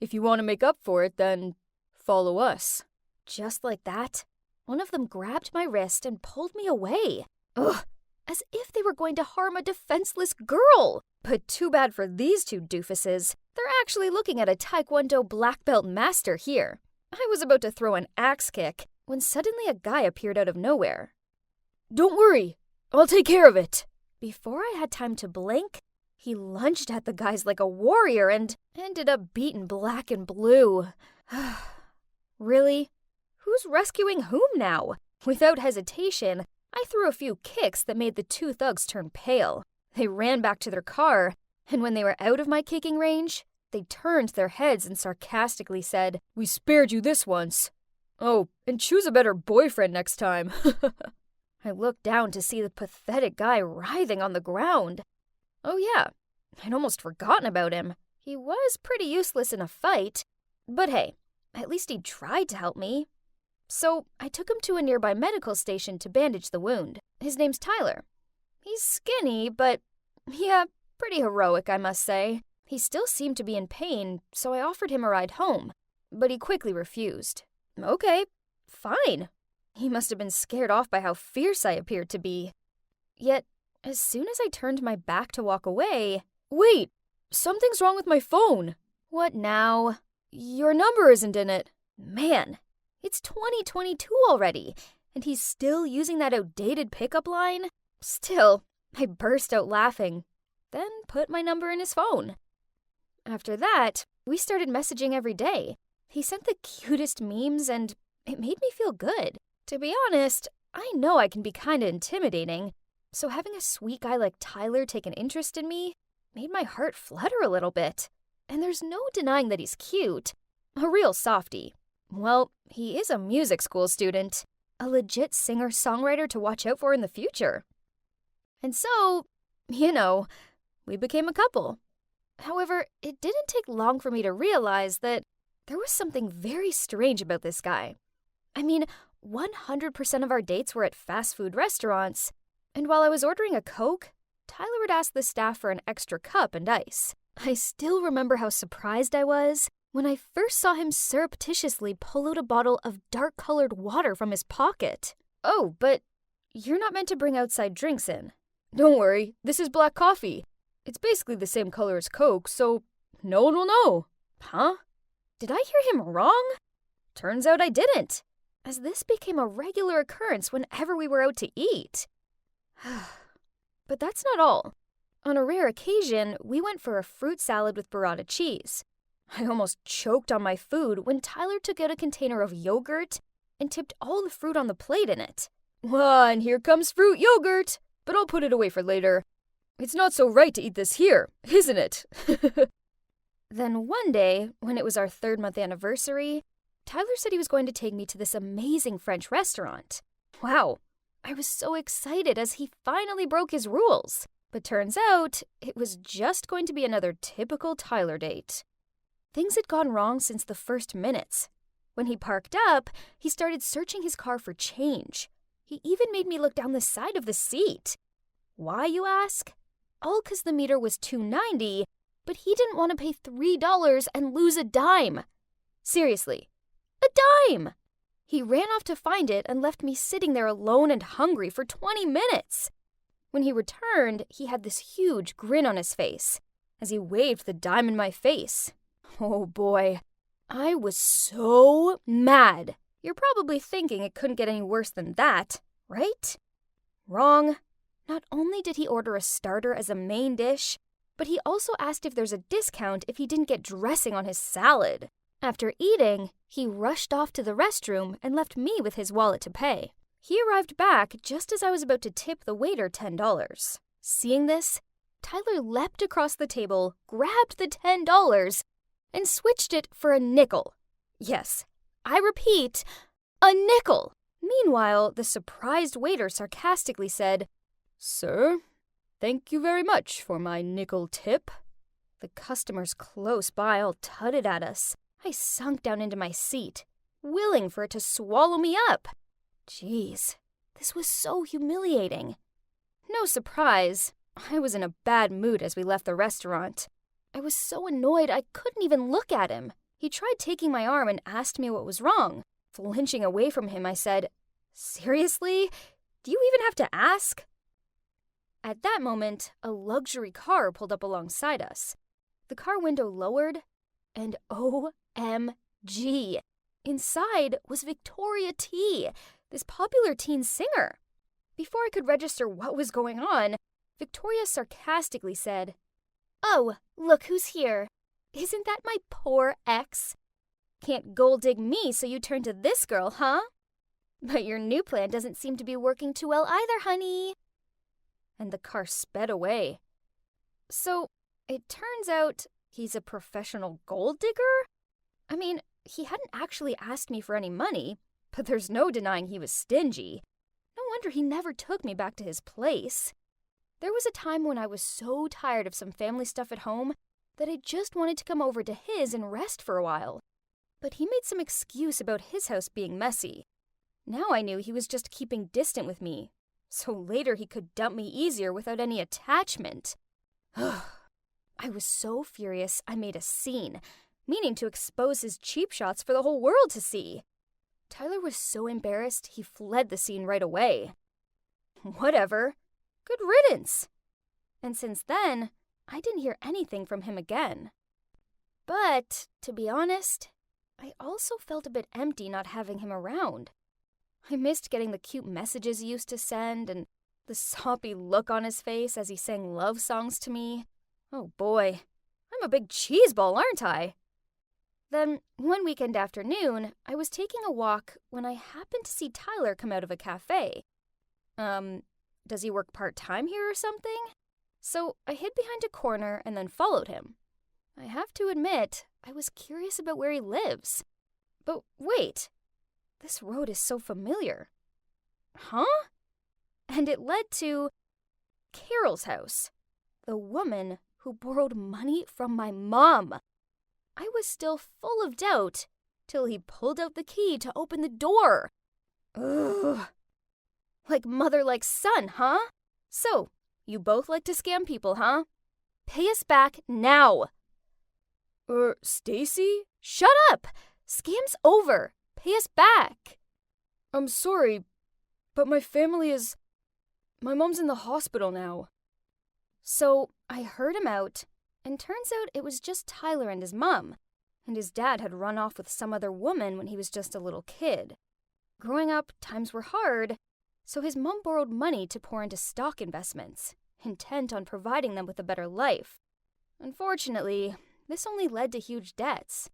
If you want to make up for it, then follow us. Just like that, one of them grabbed my wrist and pulled me away. Ugh, as if they were going to harm a defenseless girl. But too bad for these 2 doofuses. They're actually looking at a Taekwondo black belt master here. I was about to throw an axe kick when suddenly a guy appeared out of nowhere. Don't worry, I'll take care of it. Before I had time to blink, he lunged at the guys like a warrior and ended up beaten black and blue. Really? Who's rescuing whom now? Without hesitation, I threw a few kicks that made the 2 thugs turn pale. They ran back to their car, and when they were out of my kicking range, they turned their heads and sarcastically said, "We spared you this once. Oh, and choose a better boyfriend next time." I looked down to see the pathetic guy writhing on the ground. Oh yeah, I'd almost forgotten about him. He was pretty useless in a fight, but hey, at least he tried to help me. So I took him to a nearby medical station to bandage the wound. His name's Tyler. He's skinny, but yeah, pretty heroic, I must say. He still seemed to be in pain, so I offered him a ride home, but he quickly refused. Okay, fine. He must have been scared off by how fierce I appeared to be. Yet, as soon as I turned my back to walk away... Wait, something's wrong with my phone. What now? Your number isn't in it. Man, it's 2022 already, and he's still using that outdated pickup line? Still, I burst out laughing, then put my number in his phone. After that, we started messaging every day. He sent the cutest memes, and it made me feel good. To be honest, I know I can be kinda intimidating, so having a sweet guy like Tyler take an interest in me made my heart flutter a little bit. And there's no denying that he's cute. A real softie. Well, he is a music school student. A legit singer-songwriter to watch out for in the future. And so, we became a couple. However, it didn't take long for me to realize that there was something very strange about this guy. I mean, 100% of our dates were at fast food restaurants, and while I was ordering a Coke, Tyler would ask the staff for an extra cup and ice. I still remember how surprised I was when I first saw him surreptitiously pull out a bottle of dark-colored water from his pocket. Oh, but you're not meant to bring outside drinks in. Don't worry, this is black coffee. It's basically the same color as Coke, so no one will know. Huh? Did I hear him wrong? Turns out I didn't. as this became a regular occurrence whenever we were out to eat. But that's not all. On a rare occasion, we went for a fruit salad with burrata cheese. I almost choked on my food when Tyler took out a container of yogurt and tipped all the fruit on the plate in it. And here comes fruit yogurt, but I'll put it away for later. It's not so right to eat this here, isn't it? Then one day, when it was our 3rd-month anniversary, Tyler said he was going to take me to this amazing French restaurant. Wow, I was so excited as he finally broke his rules. But turns out, it was just going to be another typical Tyler date. Things had gone wrong since the first minutes. When he parked up, he started searching his car for change. He even made me look down the side of the seat. Why, you ask? All 'cause the meter was $2.90, but he didn't want to pay $3 and lose a dime. Seriously, a dime! He ran off to find it and left me sitting there alone and hungry for 20 minutes. When he returned, he had this huge grin on his face as he waved the dime in my face. Oh boy, I was so mad. You're probably thinking it couldn't get any worse than that, right? Wrong. Not only did he order a starter as a main dish, but he also asked if there's a discount if he didn't get dressing on his salad. After eating, he rushed off to the restroom and left me with his wallet to pay. He arrived back just as I was about to tip the waiter $10. Seeing this, Tyler leapt across the table, grabbed the $10, and switched it for a nickel. Yes, I repeat, a nickel. Meanwhile, the surprised waiter sarcastically said, "Sir, thank you very much for my nickel tip." The customers close by all tutted at us. I sunk down into my seat, willing for it to swallow me up. Jeez, this was so humiliating. No surprise, I was in a bad mood as we left the restaurant. I was so annoyed I couldn't even look at him. He tried taking my arm and asked me what was wrong. Flinching away from him, I said, "Seriously? Do you even have to ask?" At that moment, a luxury car pulled up alongside us. The car window lowered, and OMG! Inside was Victoria T., this popular teen singer. Before I could register what was going on, Victoria sarcastically said, "Oh, look who's here. Isn't that my poor ex? Can't gold dig me, so you turn to this girl, huh? But your new plan doesn't seem to be working too well either, honey." And the car sped away. So, it turns out he's a professional gold digger? I mean, he hadn't actually asked me for any money, but there's no denying he was stingy. No wonder he never took me back to his place. There was a time when I was so tired of some family stuff at home that I just wanted to come over to his and rest for a while. But he made some excuse about his house being messy. Now I knew he was just keeping distant with me, so later he could dump me easier without any attachment. I was so furious I made a scene, meaning to expose his cheap shots for the whole world to see. Tyler was so embarrassed he fled the scene right away. Whatever. Good riddance. And since then, I didn't hear anything from him again. But, to be honest, I also felt a bit empty not having him around. I missed getting the cute messages he used to send and the soppy look on his face as he sang love songs to me. Oh boy, I'm a big cheeseball, aren't I? Then, one weekend afternoon, I was taking a walk when I happened to see Tyler come out of a cafe. Does he work part-time here or something? So I hid behind a corner and then followed him. I have to admit, I was curious about where he lives. But wait, this road is so familiar. Huh? And it led to Carol's house, the woman who borrowed money from my mom. I was still full of doubt till he pulled out the key to open the door. Ugh. Like mother, like son, huh? So, you both like to scam people, huh? Pay us back now. Stacy? Shut up! Scam's over. Pay us back. I'm sorry, but my mom's in the hospital now. So, I heard him out, and turns out it was just Tyler and his mom, and his dad had run off with some other woman when he was just a little kid. Growing up, times were hard, so his mom borrowed money to pour into stock investments, intent on providing them with a better life. Unfortunately, this only led to huge debts.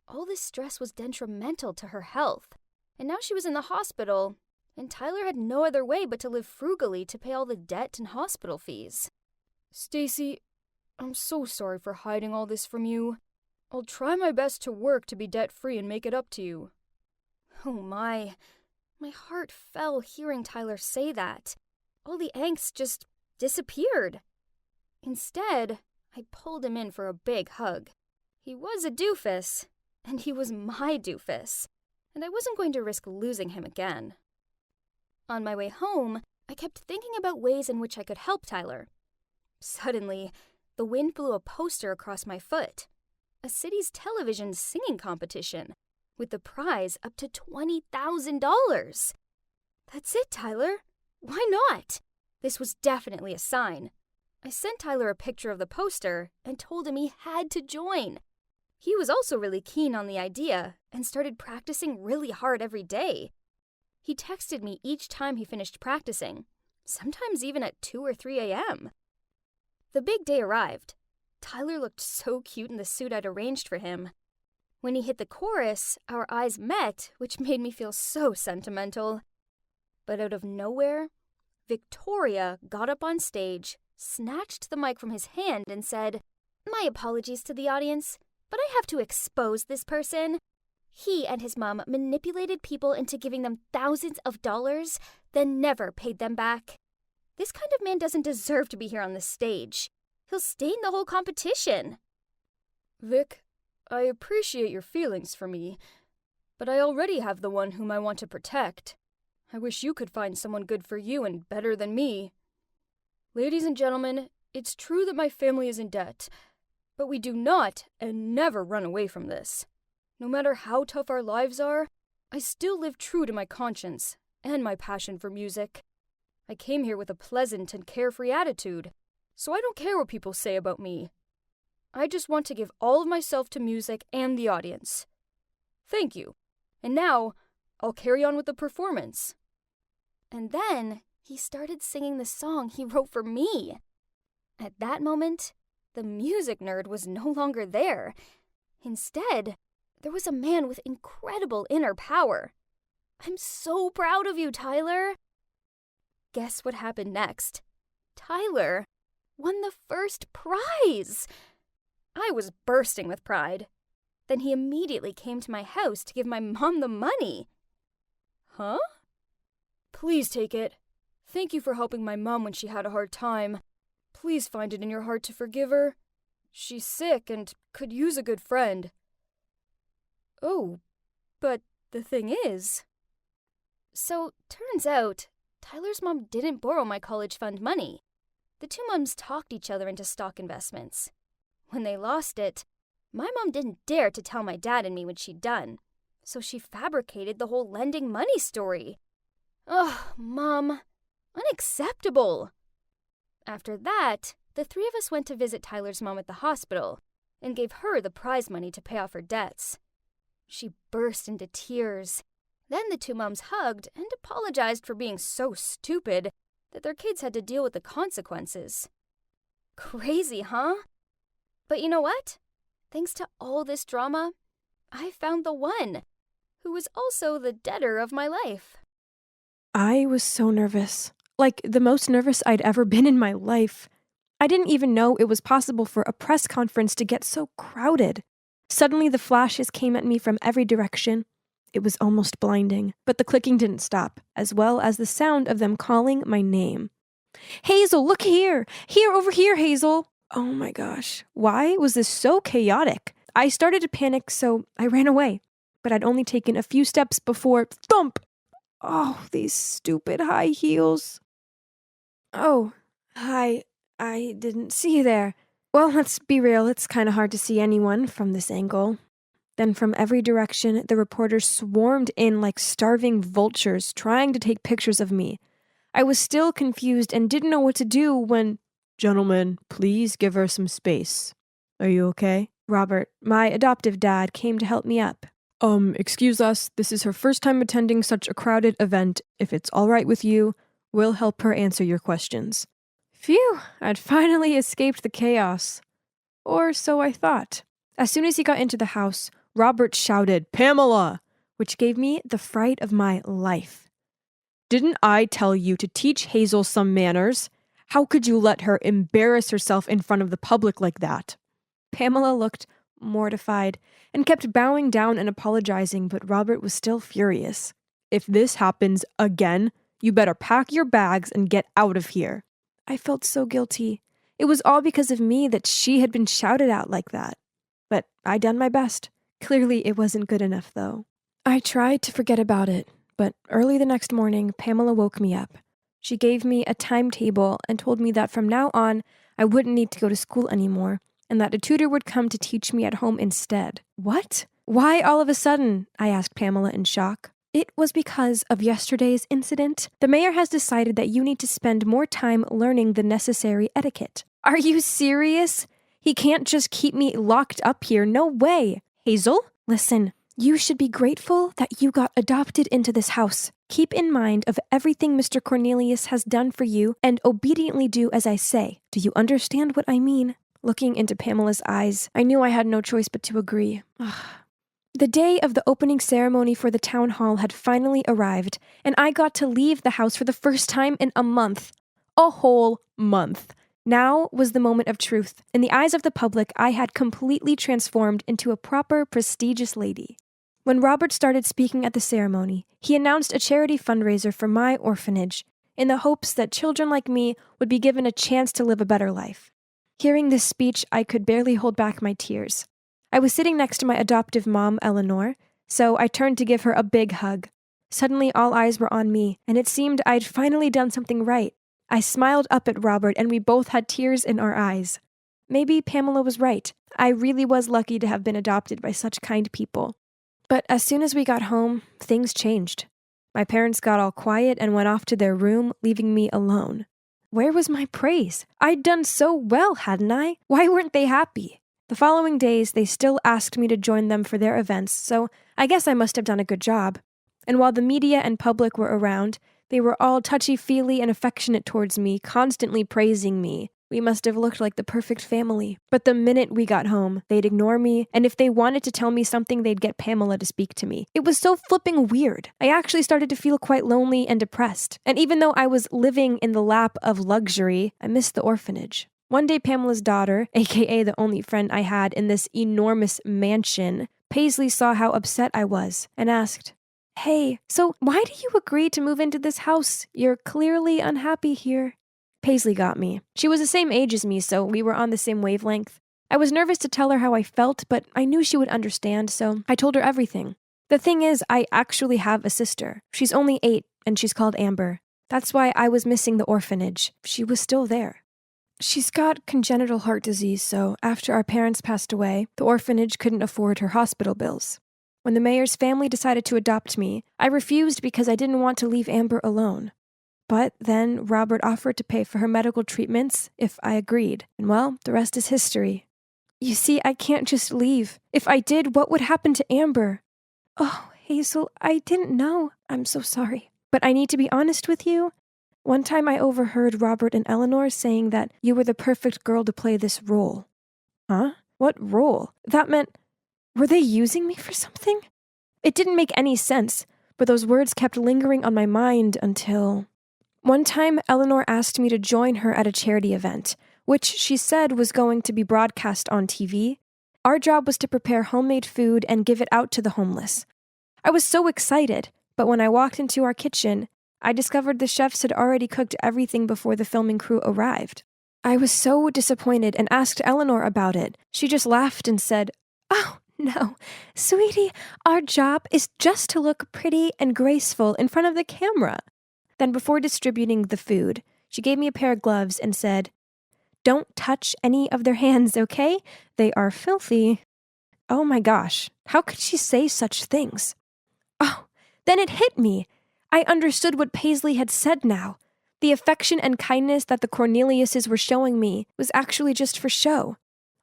All this stress was detrimental to her health, and now she was in the hospital, and Tyler had no other way but to live frugally to pay all the debt and hospital fees. Stacy, I'm so sorry for hiding all this from you. I'll try my best to work to be debt-free and make it up to you. Oh my heart fell hearing Tyler say that. All the angst just disappeared. Instead, I pulled him in for a big hug. He was a doofus, and he was my doofus, and I wasn't going to risk losing him again. On my way home, I kept thinking about ways in which I could help Tyler. Suddenly, the wind blew a poster across my foot. A city's television singing competition, with the prize up to $20,000. That's it, Tyler. Why not? This was definitely a sign. I sent Tyler a picture of the poster and told him he had to join. He was also really keen on the idea and started practicing really hard every day. He texted me each time he finished practicing, sometimes even at 2 or 3 a.m. The big day arrived. Tyler looked so cute in the suit I'd arranged for him. When he hit the chorus, our eyes met, which made me feel so sentimental. But out of nowhere, Victoria got up on stage, snatched the mic from his hand, and said, "My apologies to the audience, but I have to expose this person. He and his mom manipulated people into giving them thousands of dollars, then never paid them back. This kind of man doesn't deserve to be here on the stage. He'll stain the whole competition." Vic, I appreciate your feelings for me, but I already have the one whom I want to protect. I wish you could find someone good for you and better than me. Ladies and gentlemen, it's true that my family is in debt, but we do not and never run away from this. No matter how tough our lives are, I still live true to my conscience and my passion for music. I came here with a pleasant and carefree attitude, so I don't care what people say about me. I just want to give all of myself to music and the audience. Thank you. And now, I'll carry on with the performance. And then, he started singing the song he wrote for me. At that moment, the music nerd was no longer there. Instead, there was a man with incredible inner power. I'm so proud of you, Tyler. Guess what happened next? Tyler won the first prize. I was bursting with pride. Then he immediately came to my house to give my mom the money. Huh? Please take it. Thank you for helping my mom when she had a hard time. Please find it in your heart to forgive her. She's sick and could use a good friend. Oh, but the thing is... So, turns out, Tyler's mom didn't borrow my college fund money. The two moms talked each other into stock investments. When they lost it, my mom didn't dare to tell my dad and me what she'd done, so she fabricated the whole lending money story. Ugh, Mom. Unacceptable. After that, the three of us went to visit Tyler's mom at the hospital and gave her the prize money to pay off her debts. She burst into tears. Then the two moms hugged and apologized for being so stupid that their kids had to deal with the consequences. Crazy, huh? But you know what? Thanks to all this drama, I found the one, who was also the debtor of my life. I was so nervous. Like, the most nervous I'd ever been in my life. I didn't even know it was possible for a press conference to get so crowded. Suddenly the flashes came at me from every direction. It was almost blinding, but the clicking didn't stop, as well as the sound of them calling my name. Hazel, look here! Here, over here, Hazel! Oh my gosh, why was this so chaotic? I started to panic, so I ran away. But I'd only taken a few steps before thump! Oh, these stupid high heels. Oh, hi. I didn't see you there. Well, let's be real, it's kind of hard to see anyone from this angle. Then from every direction, the reporters swarmed in like starving vultures, trying to take pictures of me. I was still confused and didn't know what to do when... Gentlemen, please give her some space. Are you okay? Robert, my adoptive dad, came to help me up. Excuse us, this is her first time attending such a crowded event. If it's all right with you, we'll help her answer your questions. Phew, I'd finally escaped the chaos. Or so I thought. As soon as he got into the house, Robert shouted, "Pamela!" which gave me the fright of my life. Didn't I tell you to teach Hazel some manners? How could you let her embarrass herself in front of the public like that? Pamela looked mortified and kept bowing down and apologizing, but Robert was still furious. If this happens again, you better pack your bags and get out of here. I felt so guilty. It was all because of me that she had been shouted at like that. But I'd done my best. Clearly it wasn't good enough, though. I tried to forget about it, but early the next morning, Pamela woke me up. She gave me a timetable and told me that from now on, I wouldn't need to go to school anymore, and that a tutor would come to teach me at home instead. What? Why all of a sudden? I asked Pamela in shock. It was because of yesterday's incident. The mayor has decided that you need to spend more time learning the necessary etiquette. Are you serious? He can't just keep me locked up here. No way. Hazel? Listen, you should be grateful that you got adopted into this house. Keep in mind of everything Mr. Cornelius has done for you and obediently do as I say. Do you understand what I mean? Looking into Pamela's eyes, I knew I had no choice but to agree. The day of the opening ceremony for the town hall had finally arrived, and I got to leave the house for the first time in a month. A whole month. Now was the moment of truth. In the eyes of the public, I had completely transformed into a proper, prestigious lady. When Robert started speaking at the ceremony, he announced a charity fundraiser for my orphanage, in the hopes that children like me would be given a chance to live a better life. Hearing this speech, I could barely hold back my tears. I was sitting next to my adoptive mom, Eleanor, so I turned to give her a big hug. Suddenly, all eyes were on me, and it seemed I'd finally done something right. I smiled up at Robert, and we both had tears in our eyes. Maybe Pamela was right. I really was lucky to have been adopted by such kind people. But as soon as we got home, things changed. My parents got all quiet and went off to their room, leaving me alone. Where was my praise? I'd done so well, hadn't I? Why weren't they happy? The following days, they still asked me to join them for their events, so I guess I must have done a good job. And while the media and public were around, they were all touchy-feely and affectionate towards me, constantly praising me. We must have looked like the perfect family. But the minute we got home, they'd ignore me, and if they wanted to tell me something, they'd get Pamela to speak to me. It was so flipping weird. I actually started to feel quite lonely and depressed. And even though I was living in the lap of luxury, I missed the orphanage. One day, Pamela's daughter, aka the only friend I had in this enormous mansion, Paisley saw how upset I was and asked, "Hey, so why do you agree to move into this house? You're clearly unhappy here." Paisley got me. She was the same age as me, so we were on the same wavelength. I was nervous to tell her how I felt, but I knew she would understand, so I told her everything. The thing is, I actually have a sister. She's only 8, and she's called Amber. That's why I was missing the orphanage. She was still there. She's got congenital heart disease, so after our parents passed away, the orphanage couldn't afford her hospital bills. When the mayor's family decided to adopt me, I refused because I didn't want to leave Amber alone. But then Robert offered to pay for her medical treatments if I agreed, and well, the rest is history. You see, I can't just leave. If I did, what would happen to Amber? Oh, Hazel, I didn't know. I'm so sorry. But I need to be honest with you. One time I overheard Robert and Eleanor saying that you were the perfect girl to play this role. Huh? What role? That meant, were they using me for something? It didn't make any sense, but those words kept lingering on my mind until... One time, Eleanor asked me to join her at a charity event, which she said was going to be broadcast on TV. Our job was to prepare homemade food and give it out to the homeless. I was so excited, but when I walked into our kitchen, I discovered the chefs had already cooked everything before the filming crew arrived. I was so disappointed and asked Eleanor about it. She just laughed and said, "Oh, no, sweetie, our job is just to look pretty and graceful in front of the camera." Then before distributing the food, she gave me a pair of gloves and said, "Don't touch any of their hands, okay? They are filthy." Oh my gosh, how could she say such things? Oh, then it hit me. I understood what Paisley had said now. The affection and kindness that the Corneliuses were showing me was actually just for show.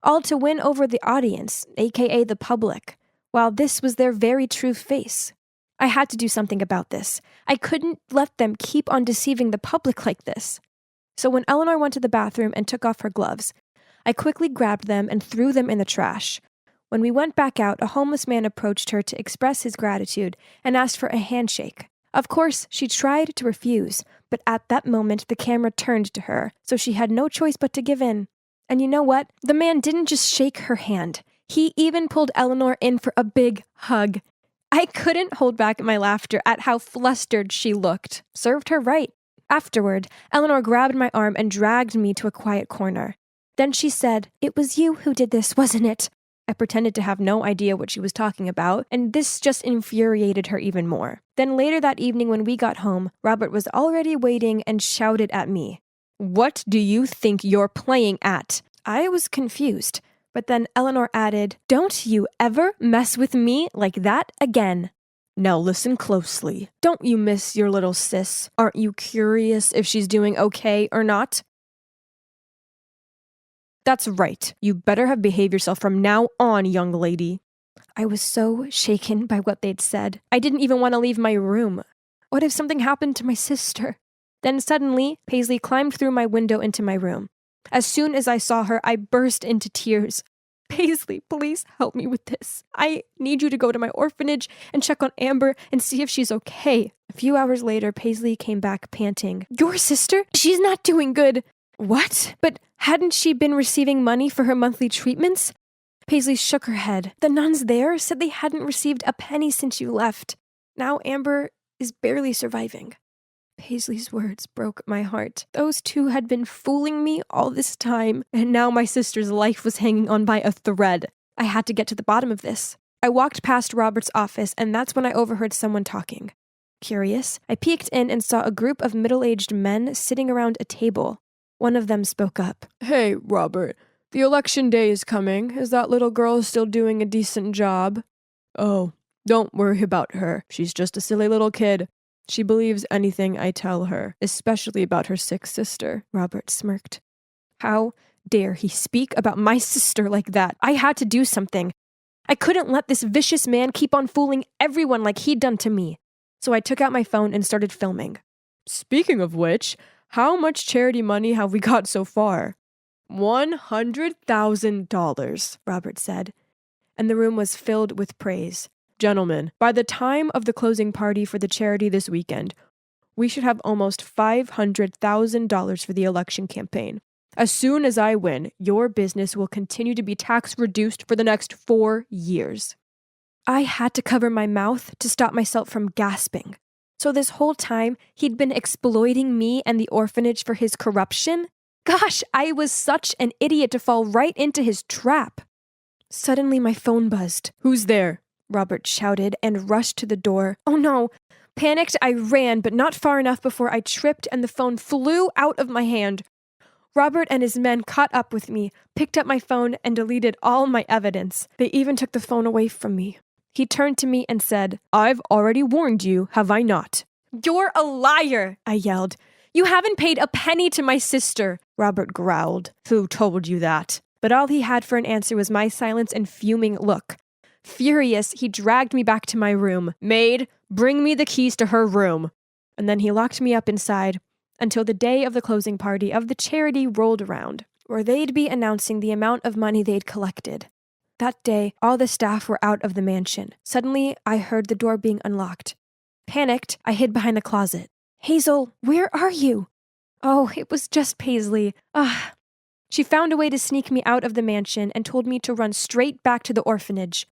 All to win over the audience, aka the public. while this was their very true face. I had to do something about this. I couldn't let them keep on deceiving the public like this. So when Eleanor went to the bathroom and took off her gloves, I quickly grabbed them and threw them in the trash. When we went back out, a homeless man approached her to express his gratitude and asked for a handshake. Of course, she tried to refuse, but at that moment the camera turned to her, so she had no choice but to give in. And you know what? The man didn't just shake her hand. He even pulled Eleanor in for a big hug. I couldn't hold back my laughter at how flustered she looked. Served her right. Afterward, Eleanor grabbed my arm and dragged me to a quiet corner. Then she said, "It was you who did this, wasn't it?" I pretended to have no idea what she was talking about, and this just infuriated her even more. Then later that evening when we got home, Robert was already waiting and shouted at me, "What do you think you're playing at?" I was confused, but then Eleanor added, "Don't you ever mess with me like that again." Now listen closely. Don't you miss your little sis? Aren't you curious if she's doing okay or not? That's right. You better have behaved yourself from now on, young lady. I was so shaken by what they'd said. I didn't even want to leave my room. What if something happened to my sister? Then suddenly, Paisley climbed through my window into my room. As soon as I saw her, I burst into tears. "Paisley, please help me with this. I need you to go to my orphanage and check on Amber and see if she's okay." A few hours later, Paisley came back panting. "Your sister? She's not doing good." "What? But hadn't she been receiving money for her monthly treatments?" Paisley shook her head. "The nuns there said they hadn't received a penny since you left. Now Amber is barely surviving." Paisley's words broke my heart. Those two had been fooling me all this time, and now my sister's life was hanging on by a thread. I had to get to the bottom of this. I walked past Robert's office, and that's when I overheard someone talking. Curious, I peeked in and saw a group of middle-aged men sitting around a table. One of them spoke up. "Hey, Robert, the election day is coming. Is that little girl still doing a decent job?" "Oh, don't worry about her. She's just a silly little kid. She believes anything I tell her, especially about her sick sister," Robert smirked. How dare he speak about my sister like that? I had to do something. I couldn't let this vicious man keep on fooling everyone like he'd done to me. So I took out my phone and started filming. "Speaking of which, how much charity money have we got so far?" $100,000, Robert said, and the room was filled with praise. "Gentlemen, by the time of the closing party for the charity this weekend, we should have almost $500,000 for the election campaign. As soon as I win, your business will continue to be tax reduced for the next 4 years." I had to cover my mouth to stop myself from gasping. So this whole time, he'd been exploiting me and the orphanage for his corruption? Gosh, I was such an idiot to fall right into his trap. Suddenly my phone buzzed. "Who's there?" Robert shouted and rushed to the door. Oh no! Panicked, I ran, but not far enough before I tripped and the phone flew out of my hand. Robert and his men caught up with me, picked up my phone, and deleted all my evidence. They even took the phone away from me. He turned to me and said, "I've already warned you, have I not?" "You're a liar!" I yelled. "You haven't paid a penny to my sister." Robert growled. "Who told you that?" But all he had for an answer was my silence and fuming look. Furious, he dragged me back to my room. "Maid, bring me the keys to her room." And then he locked me up inside until the day of the closing party of the charity rolled around, where they'd be announcing the amount of money they'd collected. That day, all the staff were out of the mansion. Suddenly, I heard the door being unlocked. Panicked, I hid behind the closet. "Hazel, where are you?" Oh, it was just Paisley. She found a way to sneak me out of the mansion and told me to run straight back to the orphanage.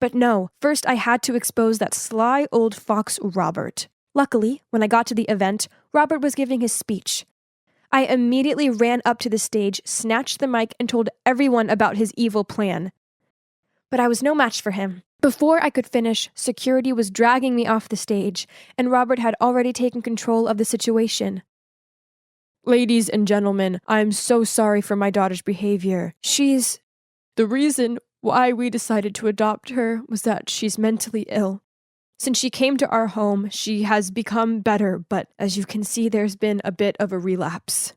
But no, first I had to expose that sly old fox Robert. Luckily, when I got to the event, Robert was giving his speech. I immediately ran up to the stage, snatched the mic, and told everyone about his evil plan. But I was no match for him. Before I could finish, security was dragging me off the stage, and Robert had already taken control of the situation. "Ladies and gentlemen, I'm so sorry for my daughter's behavior. The reason why we decided to adopt her was that she's mentally ill. Since she came to our home, she has become better, but as you can see, there's been a bit of a relapse."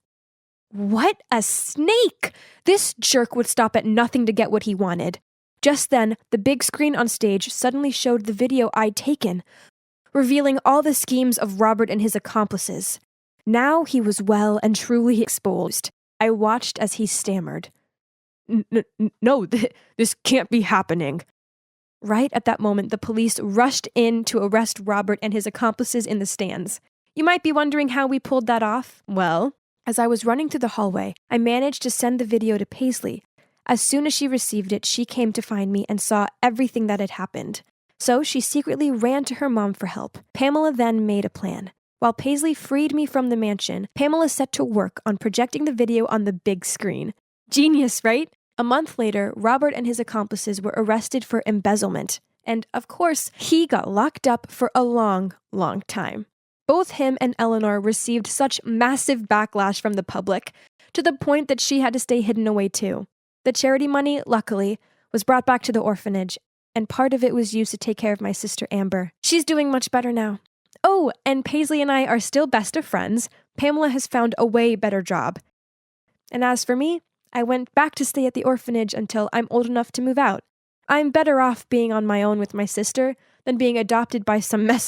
What a snake! This jerk would stop at nothing to get what he wanted. Just then, the big screen on stage suddenly showed the video I'd taken, revealing all the schemes of Robert and his accomplices. Now he was well and truly exposed. I watched as he stammered. No, this can't be happening. Right at that moment, the police rushed in to arrest Robert and his accomplices in the stands. You might be wondering how we pulled that off. Well, as I was running through the hallway, I managed to send the video to Paisley. As soon as she received it, she came to find me and saw everything that had happened. So she secretly ran to her mom for help. Pamela then made a plan. While Paisley freed me from the mansion, Pamela set to work on projecting the video on the big screen. Genius, right? A month later, Robert and his accomplices were arrested for embezzlement. And, of course, he got locked up for a long, long time. Both him and Eleanor received such massive backlash from the public, to the point that she had to stay hidden away too. The charity money, luckily, was brought back to the orphanage, and part of it was used to take care of my sister Amber. She's doing much better now. Oh, and Paisley and I are still best of friends. Pamela has found a way better job. And as for me, I went back to stay at the orphanage until I'm old enough to move out. I'm better off being on my own with my sister than being adopted by some messed